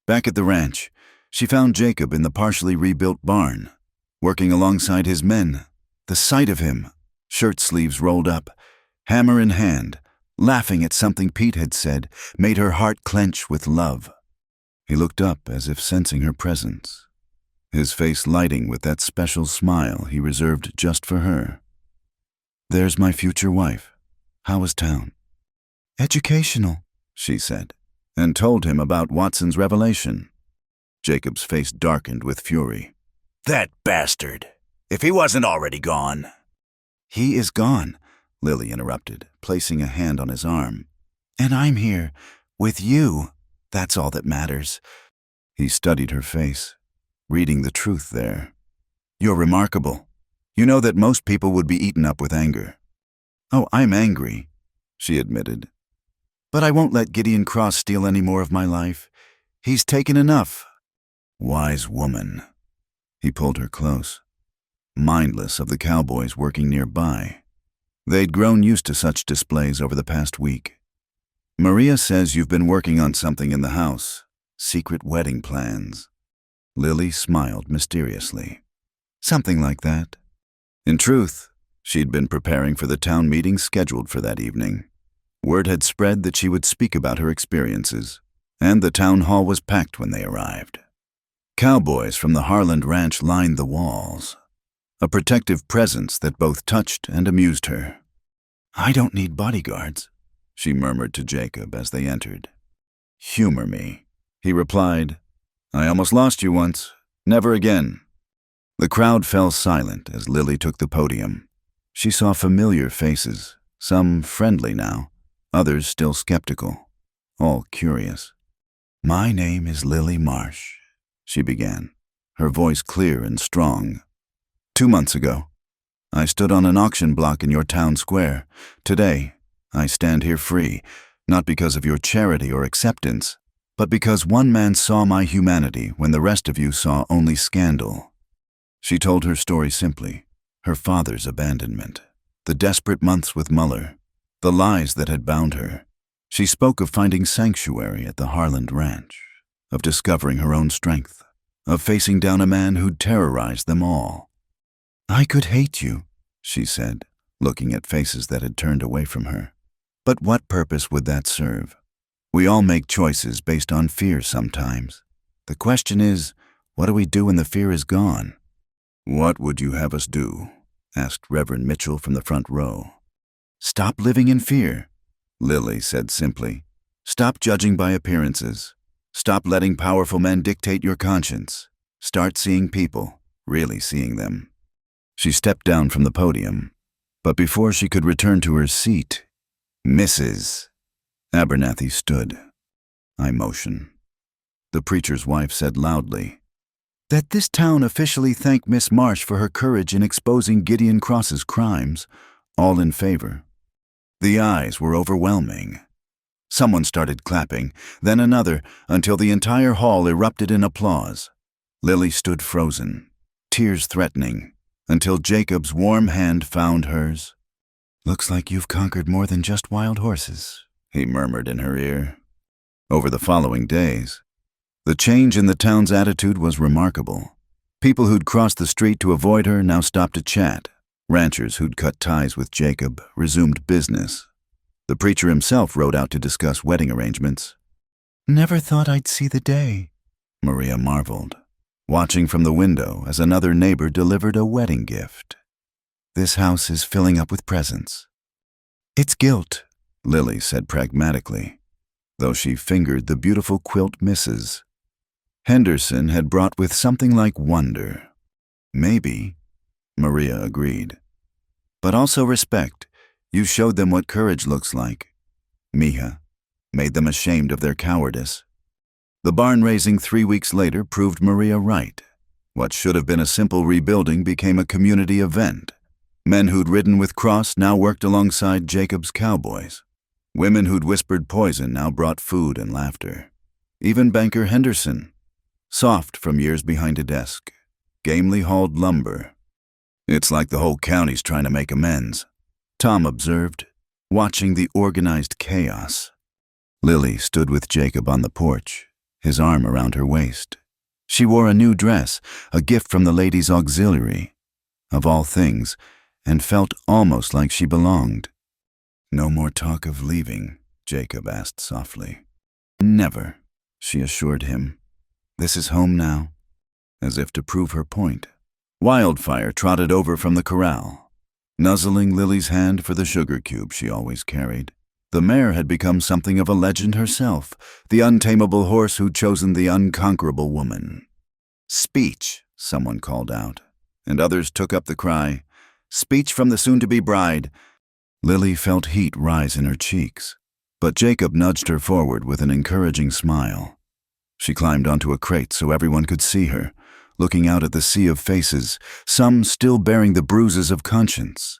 Back at the ranch, she found Jacob in the partially rebuilt barn, working alongside his men. The sight of him, shirt sleeves rolled up, hammer in hand, laughing at something Pete had said, made her heart clench with love. He looked up as if sensing her presence, his face lighting with that special smile he reserved just for her. There's my future wife. How was town? Educational, she said, and told him about Watson's revelation. Jacob's face darkened with fury. That bastard! If he wasn't already gone. He is gone, Lily interrupted, placing a hand on his arm. And I'm here, with you. That's all that matters. He studied her face, reading the truth there. You're remarkable. You know that most people would be eaten up with anger. Oh, I'm angry, she admitted. But I won't let Gideon Cross steal any more of my life. He's taken enough. Wise woman. He pulled her close, mindless of the cowboys working nearby. They'd grown used to such displays over the past week. Maria says you've been working on something in the house. Secret wedding plans. Lily smiled mysteriously. Something like that. In truth, she'd been preparing for the town meeting scheduled for that evening. Word had spread that she would speak about her experiences, and the town hall was packed when they arrived. Cowboys from the Harland Ranch lined the walls, a protective presence that both touched and amused her. I don't need bodyguards, she murmured to Jacob as they entered. Humor me, he replied. I almost lost you once. Never again. The crowd fell silent as Lily took the podium. She saw familiar faces, some friendly now, others still skeptical, all curious. My name is Lily Marsh, she began, her voice clear and strong. 2 months ago, I stood on an auction block in your town square. Today, I stand here free, not because of your charity or acceptance, but because one man saw my humanity when the rest of you saw only scandal. She told her story simply, her father's abandonment, the desperate months with Muller, the lies that had bound her. She spoke of finding sanctuary at the Harland Ranch, of discovering her own strength, of facing down a man who'd terrorized them all. I could hate you, she said, looking at faces that had turned away from her. But what purpose would that serve? We all make choices based on fear sometimes. The question is, what do we do when the fear is gone? What would you have us do? Asked Reverend Mitchell from the front row. Stop living in fear, Lily said simply. Stop judging by appearances. Stop letting powerful men dictate your conscience. Start seeing people, really seeing them. She stepped down from the podium, but before she could return to her seat, Mrs. Abernathy stood. I motion. The preacher's wife said loudly, that this town officially thank Miss Marsh for her courage in exposing Gideon Cross's crimes, all in favor. The ayes were overwhelming. Someone started clapping, then another, until the entire hall erupted in applause. Lily stood frozen, tears threatening, until Jacob's warm hand found hers. Looks like you've conquered more than just wild horses, he murmured in her ear. Over the following days, The change in the town's attitude was remarkable. People who'd crossed the street to avoid her now stopped to chat. Ranchers who'd cut ties with Jacob resumed business. The preacher himself rode out to discuss wedding arrangements. Never thought I'd see the day, Maria marveled, watching from the window as another neighbor delivered a wedding gift. This house is filling up with presents. It's guilt, Lily said pragmatically, though she fingered the beautiful quilt misses. Henderson had brought with something like wonder. Maybe, Maria agreed. But also respect. You showed them what courage looks like. Mija made them ashamed of their cowardice. The barn raising 3 weeks later proved Maria right. What should have been a simple rebuilding became a community event. Men who'd ridden with Cross now worked alongside Jacob's cowboys. Women who'd whispered poison now brought food and laughter. Even banker Henderson, soft from years behind a desk, gamely hauled lumber. It's like the whole county's trying to make amends, Tom observed, watching the organized chaos. Lily stood with Jacob on the porch, his arm around her waist. She wore a new dress, a gift from the ladies' auxiliary, of all things, and felt almost like she belonged. No more talk of leaving, Jacob asked softly. Never, she assured him. This is home now. As if to prove her point, Wildfire trotted over from the corral, nuzzling Lily's hand for the sugar cube she always carried. The mare had become something of a legend herself, the untamable horse who'd chosen the unconquerable woman. Speech, someone called out, and others took up the cry, speech from the soon-to-be bride. Lily felt heat rise in her cheeks, but Jacob nudged her forward with an encouraging smile. She climbed onto a crate so everyone could see her, looking out at the sea of faces, some still bearing the bruises of conscience,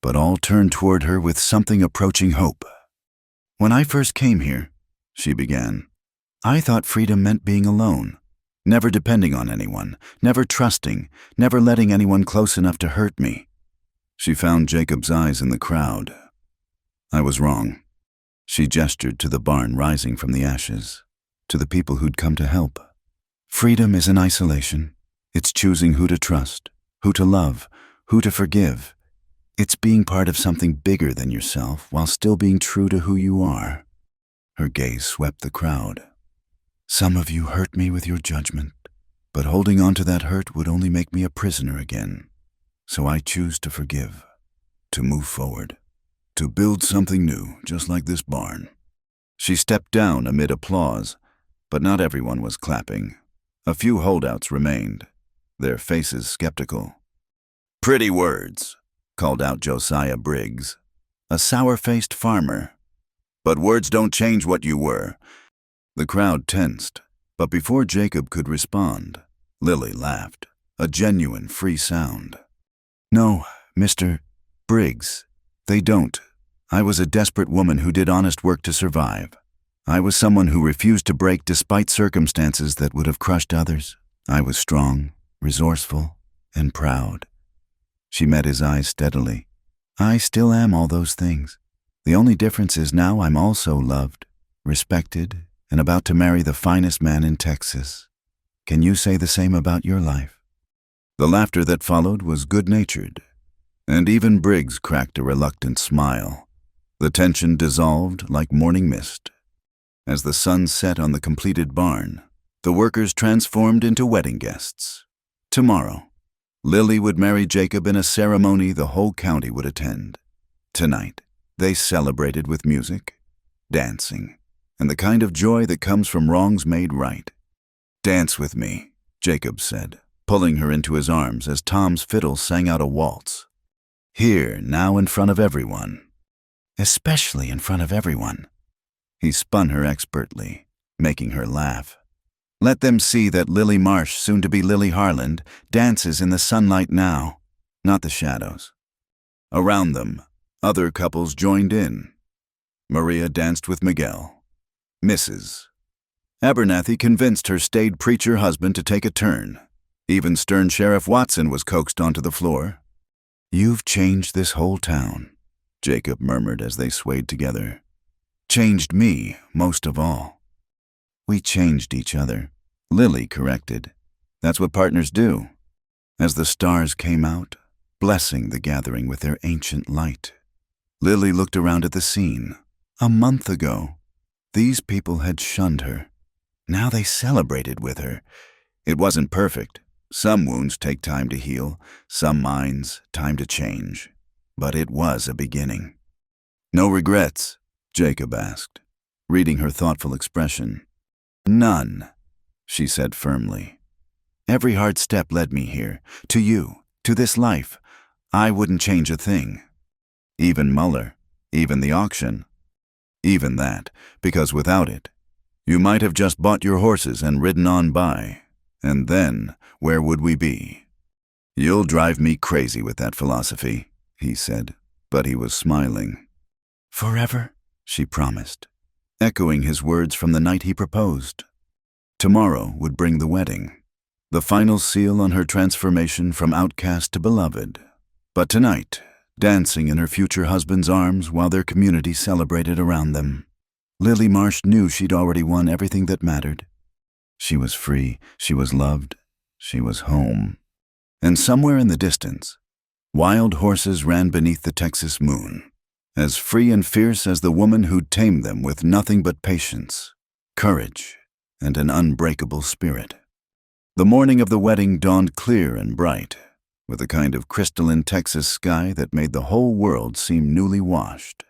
but all turned toward her with something approaching hope. When I first came here, she began, I thought freedom meant being alone, never depending on anyone, never trusting, never letting anyone close enough to hurt me. She found Jacob's eyes in the crowd. I was wrong. She gestured to the barn rising from the ashes, to the people who'd come to help. Freedom isn't isolation. It's choosing who to trust, who to love, who to forgive. It's being part of something bigger than yourself while still being true to who you are. Her gaze swept the crowd. Some of you hurt me with your judgment, but holding on to that hurt would only make me a prisoner again. So I choose to forgive, to move forward, to build something new, just like this barn. She stepped down amid applause, but not everyone was clapping. A few holdouts remained, their faces skeptical. Pretty words, called out Josiah Briggs, a sour-faced farmer. But words don't change what you were. The crowd tensed, but before Jacob could respond, Lily laughed, a genuine free sound. No, Mr. Briggs, they don't. I was a desperate woman who did honest work to survive. I was someone who refused to break despite circumstances that would have crushed others. I was strong, resourceful, and proud. She met his eyes steadily. I still am all those things. The only difference is now I'm also loved, respected, and about to marry the finest man in Texas. Can you say the same about your life? The laughter that followed was good-natured, and even Briggs cracked a reluctant smile. The tension dissolved like morning mist. As the sun set on the completed barn, the workers transformed into wedding guests. Tomorrow, Lily would marry Jacob in a ceremony the whole county would attend. Tonight, they celebrated with music, dancing, and the kind of joy that comes from wrongs made right. Dance with me, Jacob said, pulling her into his arms as Tom's fiddle sang out a waltz. Here, now in front of everyone. Especially in front of everyone. He spun her expertly, making her laugh. Let them see that Lily Marsh, soon to be Lily Harland, dances in the sunlight now, not the shadows. Around them, other couples joined in. Maria danced with Miguel. Mrs. Abernathy convinced her staid preacher husband to take a turn. Even stern Sheriff Watson was coaxed onto the floor. You've changed this whole town, Jacob murmured as they swayed together. Changed me, most of all. We changed each other, Lily corrected. That's what partners do. As the stars came out, blessing the gathering with their ancient light, Lily looked around at the scene. A month ago, these people had shunned her. Now they celebrated with her. It wasn't perfect. Some wounds take time to heal, some minds time to change. But it was a beginning. No regrets? Jacob asked, reading her thoughtful expression. None, she said firmly. Every hard step led me here, to you, to this life. I wouldn't change a thing. Even Muller, even the auction. Even that, because without it, you might have just bought your horses and ridden on by. And then, where would we be? You'll drive me crazy with that philosophy, he said, but he was smiling. Forever, she promised, echoing his words from the night he proposed. Tomorrow would bring the wedding, the final seal on her transformation from outcast to beloved. But tonight, dancing in her future husband's arms while their community celebrated around them, Lily Marsh knew she'd already won everything that mattered. She was free, she was loved, she was home. And somewhere in the distance, wild horses ran beneath the Texas moon, as free and fierce as the woman who'd tamed them with nothing but patience, courage, and an unbreakable spirit. The morning of the wedding dawned clear and bright, with a kind of crystalline Texas sky that made the whole world seem newly washed.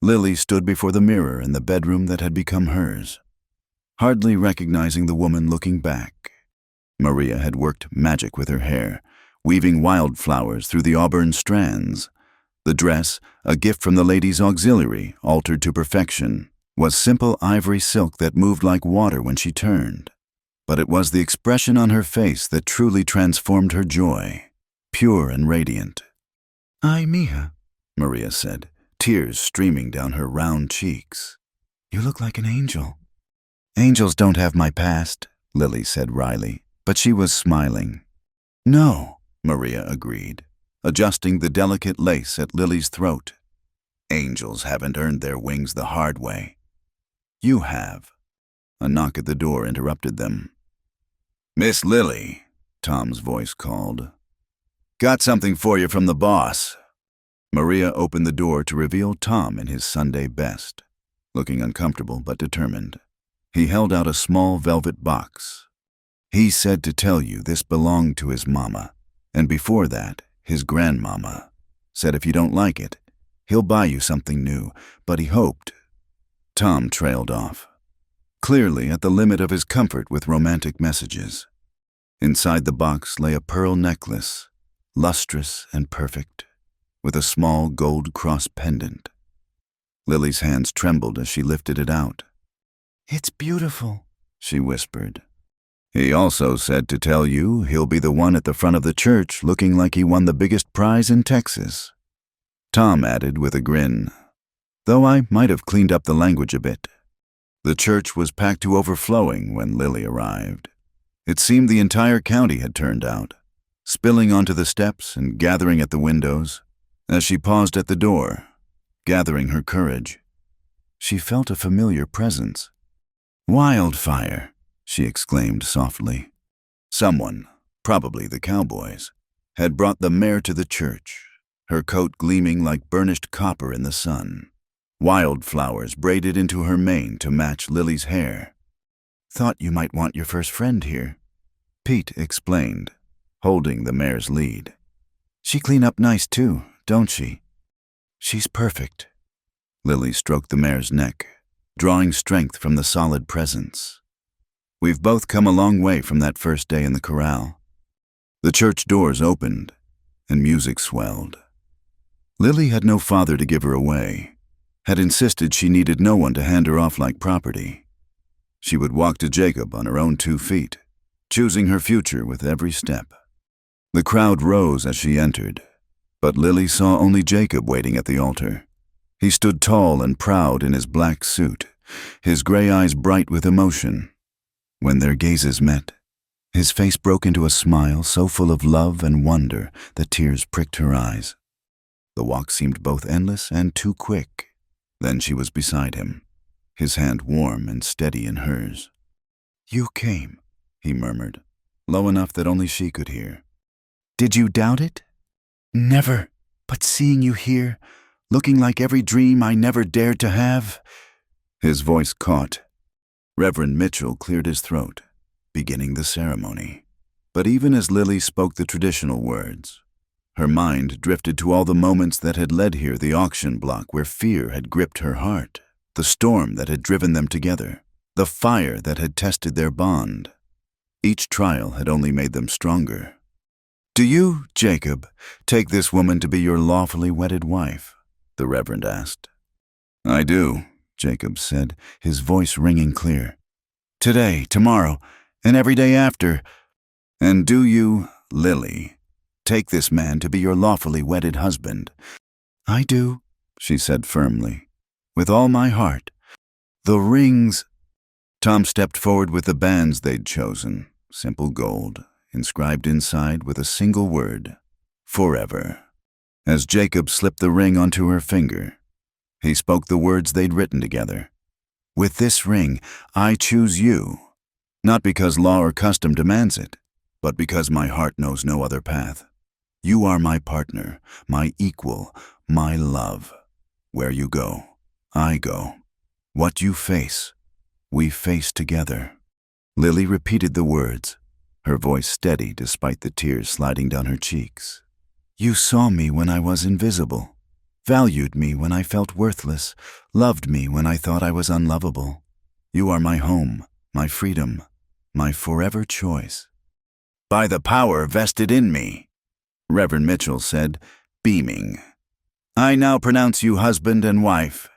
Lily stood before the mirror in the bedroom that had become hers, hardly recognizing the woman looking back. Maria had worked magic with her hair, weaving wildflowers through the auburn strands. The dress, a gift from the ladies' auxiliary, altered to perfection, was simple ivory silk that moved like water when she turned. But it was the expression on her face that truly transformed her joy, pure and radiant. "Ay, mija," Maria said, tears streaming down her round cheeks. "You look like an angel." "Angels don't have my past," Lily said wryly, but she was smiling. "No," Maria agreed, adjusting the delicate lace at Lily's throat. "Angels haven't earned their wings the hard way. You have." A knock at the door interrupted them. "Miss Lily," Tom's voice called. "Got something for you from the boss." Maria opened the door to reveal Tom in his Sunday best, looking uncomfortable but determined. He held out a small velvet box. "He said to tell you this belonged to his mama, and before that, his grandmama. Said if you don't like it, he'll buy you something new, but he hoped." Tom trailed off, clearly at the limit of his comfort with romantic messages. Inside the box lay a pearl necklace, lustrous and perfect, with a small gold cross pendant. Lily's hands trembled as she lifted it out. "It's beautiful," she whispered. "He also said to tell you he'll be the one at the front of the church looking like he won the biggest prize in Texas," Tom added with a grin, though I might have cleaned up the language a bit. The church was packed to overflowing when Lily arrived. It seemed the entire county had turned out, spilling onto the steps and gathering at the windows. As she paused at the door, gathering her courage, she felt a familiar presence. "Wildfire," she exclaimed softly. Someone, probably the Cowboys, had brought the mare to the church, her coat gleaming like burnished copper in the sun. Wildflowers braided into her mane to match Lily's hair. "Thought you might want your first friend here," Pete explained, holding the mare's lead. "She clean up nice too, don't she?" "She's perfect." Lily stroked the mare's neck, drawing strength from the solid presence. "We've both come a long way from that first day in the corral." The church doors opened, and music swelled. Lily had no father to give her away, had insisted she needed no one to hand her off like property. She would walk to Jacob on her own 2 feet, choosing her future with every step. The crowd rose as she entered, but Lily saw only Jacob waiting at the altar. He stood tall and proud in his black suit, his gray eyes bright with emotion. When their gazes met, his face broke into a smile so full of love and wonder that tears pricked her eyes. The walk seemed both endless and too quick. Then she was beside him, his hand warm and steady in hers. "You came," he murmured, low enough that only she could hear. Did you doubt it? Never. But seeing you here, looking like every dream I never dared to have. His voice caught. Reverend Mitchell cleared his throat, beginning the ceremony. But even as Lily spoke the traditional words, her mind drifted to all the moments that had led here, the auction block where fear had gripped her heart, the storm that had driven them together, the fire that had tested their bond. Each trial had only made them stronger. "Do you, Jacob, take this woman to be your lawfully wedded wife?" the Reverend asked. "I do," Jacob said, his voice ringing clear. "Today, tomorrow, and every day after." "And do you, Lily, take this man to be your lawfully wedded husband?" "I do," she said firmly. "With all my heart." "The rings—" Tom stepped forward with the bands they'd chosen, simple gold, inscribed inside with a single word, "Forever." As Jacob slipped the ring onto her finger, he spoke the words they'd written together. "With this ring, I choose you, not because law or custom demands it, but because my heart knows no other path. You are my partner, my equal, my love. Where you go, I go. What you face, we face together." Lily repeated the words, her voice steady despite the tears sliding down her cheeks. "You saw me when I was invisible, valued me when I felt worthless, loved me when I thought I was unlovable. You are my home, my freedom, my forever choice." "By the power vested in me," Reverend Mitchell said, beaming, "I now pronounce you husband and wife.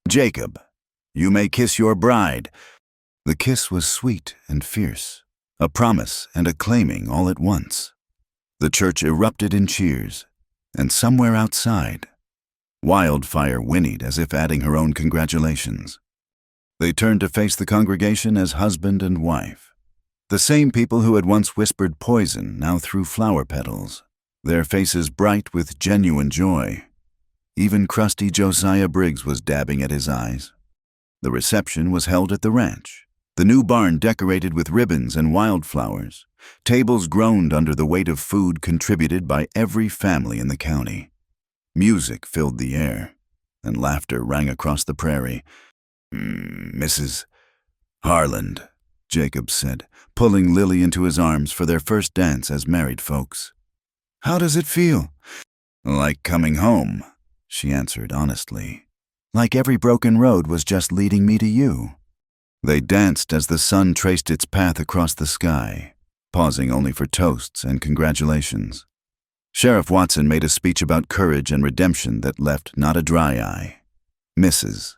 Jacob, you may kiss your bride." The kiss was sweet and fierce, a promise and a claiming all at once. The church erupted in cheers, and somewhere outside, Wildfire whinnied as if adding her own congratulations. They turned to face the congregation as husband and wife. The same people who had once whispered poison now threw flower petals, their faces bright with genuine joy. Even crusty Josiah Briggs was dabbing at his eyes. The reception was held at the ranch, the new barn decorated with ribbons and wildflowers. Tables groaned under the weight of food contributed by every family in the county. Music filled the air, and laughter rang across the prairie. "Mrs. Harland," Jacob said, pulling Lily into his arms for their first dance as married folks. "How does it feel?" "Like coming home," she answered honestly. "Like every broken road was just leading me to you." They danced as the sun traced its path across the sky, pausing only for toasts and congratulations. Sheriff Watson made a speech about courage and redemption that left not a dry eye. Mrs.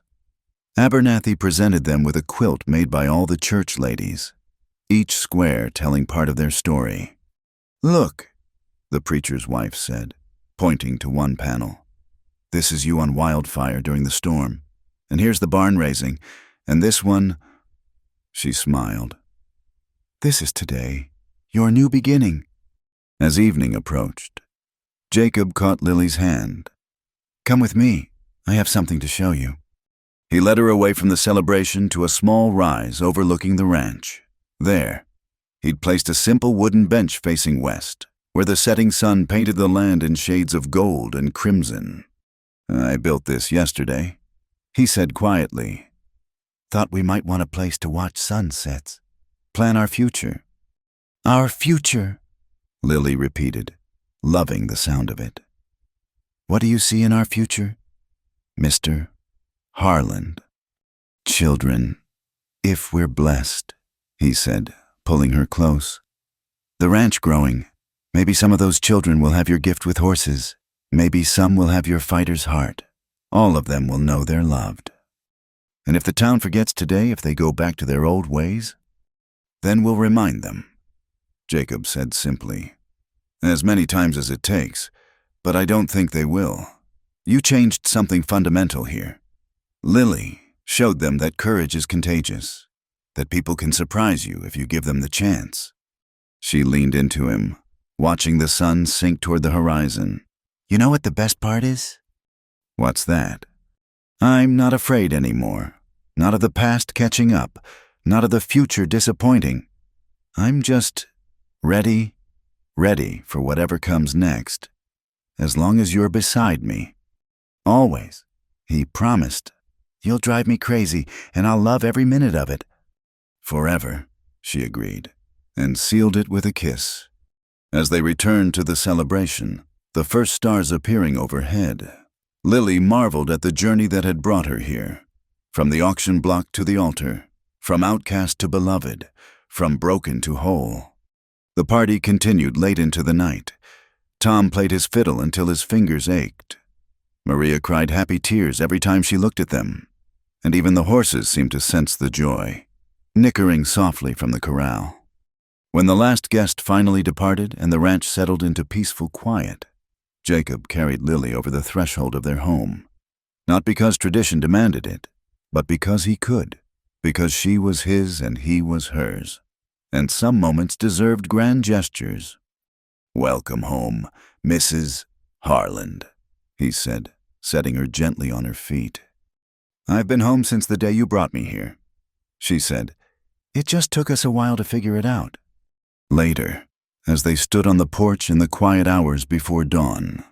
Abernathy presented them with a quilt made by all the church ladies, each square telling part of their story. "Look," the preacher's wife said, pointing to one panel. "This is you on Wildfire during the storm, and here's the barn raising, and this one—" She smiled. "This is today, your new beginning." As evening approached, Jacob caught Lily's hand. "Come with me, I have something to show you." He led her away from the celebration to a small rise overlooking the ranch. There, he'd placed a simple wooden bench facing west, where the setting sun painted the land in shades of gold and crimson. "I built this yesterday," he said quietly. "Thought we might want a place to watch sunsets. Plan our future." "Our future," Lily repeated, loving the sound of it. "What do you see in our future, Mr. Harland?" "Children, if we're blessed," he said, pulling her close. "The ranch growing. Maybe some of those children will have your gift with horses. Maybe some will have your fighter's heart. All of them will know they're loved. And if the town forgets today, if they go back to their old ways, then we'll remind them," Jacob said simply. "As many times as it takes, but I don't think they will. You changed something fundamental here. Lily showed them that courage is contagious, that people can surprise you if you give them the chance." She leaned into him, watching the sun sink toward the horizon. "You know what the best part is?" "What's that?" "I'm not afraid anymore. Not of the past catching up, not of the future disappointing. I'm just ready for whatever comes next, as long as you're beside me. Always, he promised. You'll drive me crazy, and I'll love every minute of it. Forever, she agreed, and sealed it with a kiss. As they returned to the celebration, the first stars appearing overhead, Lily marveled at the journey that had brought her here. From the auction block to the altar, from outcast to beloved, from broken to whole. The party continued late into the night. Tom played his fiddle until his fingers ached. Maria cried happy tears every time she looked at them, and even the horses seemed to sense the joy, nickering softly from the corral. When the last guest finally departed and the ranch settled into peaceful quiet, Jacob carried Lily over the threshold of their home, not because tradition demanded it, but because he could, because she was his and he was hers, and some moments deserved grand gestures. "Welcome home, Mrs. Harland," he said, setting her gently on her feet. "I've been home since the day you brought me here," she said. "It just took us a while to figure it out." Later, as they stood on the porch in the quiet hours before dawn,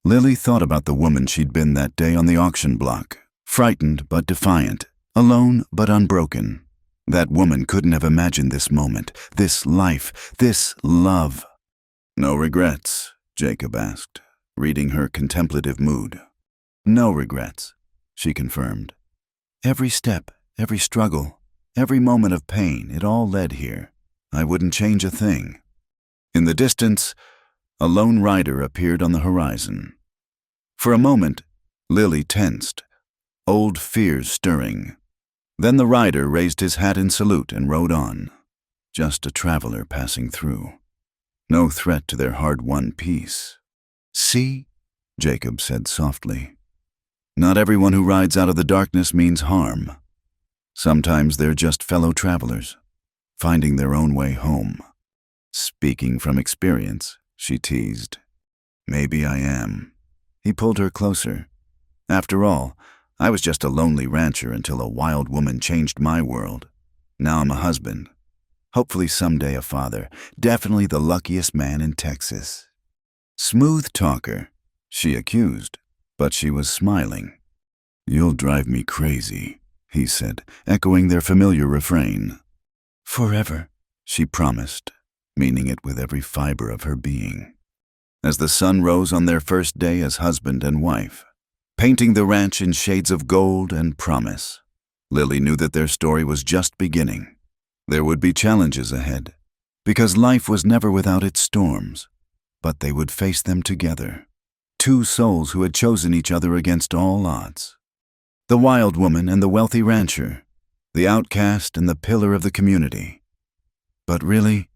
Lily thought about the woman she'd been that day on the auction block, frightened but defiant, alone but unbroken. That woman couldn't have imagined this moment, this life, this love. "No regrets?" Jacob asked, reading her contemplative mood. "No regrets," she confirmed. "Every step, every struggle, every moment of pain, it all led here. I wouldn't change a thing." In the distance, a lone rider appeared on the horizon. For a moment, Lily tensed, old fears stirring. Then the rider raised his hat in salute and rode on. Just a traveler passing through. No threat to their hard-won peace. "See?" Jacob said softly. "Not everyone who rides out of the darkness means harm. Sometimes they're just fellow travelers, finding their own way home." "Speaking from experience," she teased. "Maybe I am." He pulled her closer. "After all, I was just a lonely rancher until a wild woman changed my world. Now I'm a husband. Hopefully someday a father. Definitely the luckiest man in Texas." "Smooth talker," she accused, but she was smiling. "You'll drive me crazy," he said, echoing their familiar refrain. "Forever," she promised, meaning it with every fiber of her being. As the sun rose on their first day as husband and wife, painting the ranch in shades of gold and promise, Lily knew that their story was just beginning. There would be challenges ahead, because life was never without its storms, but they would face them together. Two souls who had chosen each other against all odds. The wild woman and the wealthy rancher, the outcast and the pillar of the community. But really,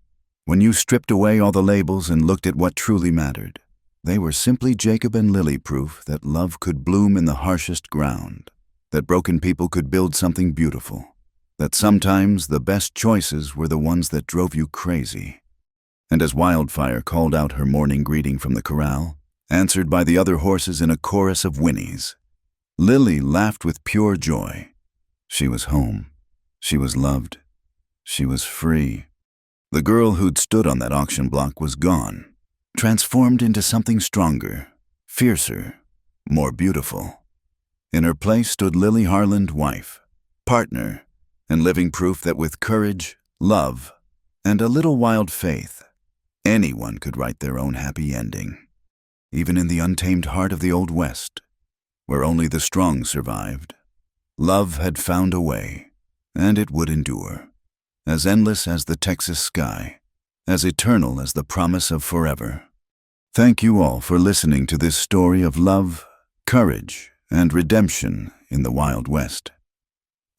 when you stripped away all the labels and looked at what truly mattered, they were simply Jacob and Lily proof that love could bloom in the harshest ground, that broken people could build something beautiful, that sometimes the best choices were the ones that drove you crazy. And as Wildfire called out her morning greeting from the corral, answered by the other horses in a chorus of whinnies, Lily laughed with pure joy. She was home. She was loved. She was free. The girl who'd stood on that auction block was gone, transformed into something stronger, fiercer, more beautiful. In her place stood Lily Harland, wife, partner, and living proof that with courage, love, and a little wild faith, anyone could write their own happy ending. Even in the untamed heart of the Old West, where only the strong survived, love had found a way, and it would endure, as endless as the Texas sky, as eternal as the promise of forever. Thank you all for listening to this story of love, courage, and redemption in the Wild West.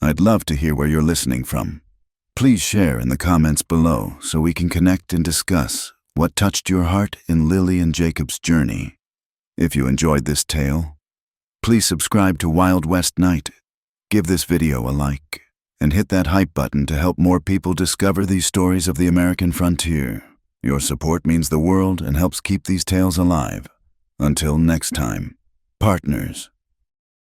I'd love to hear where you're listening from. Please share in the comments below so we can connect and discuss what touched your heart in Lily and Jacob's journey. If you enjoyed this tale, please subscribe to Wild West Night, give this video a like, and hit that hype button to help more people discover these stories of the American frontier. Your support means the world and helps keep these tales alive. Until next time, partners.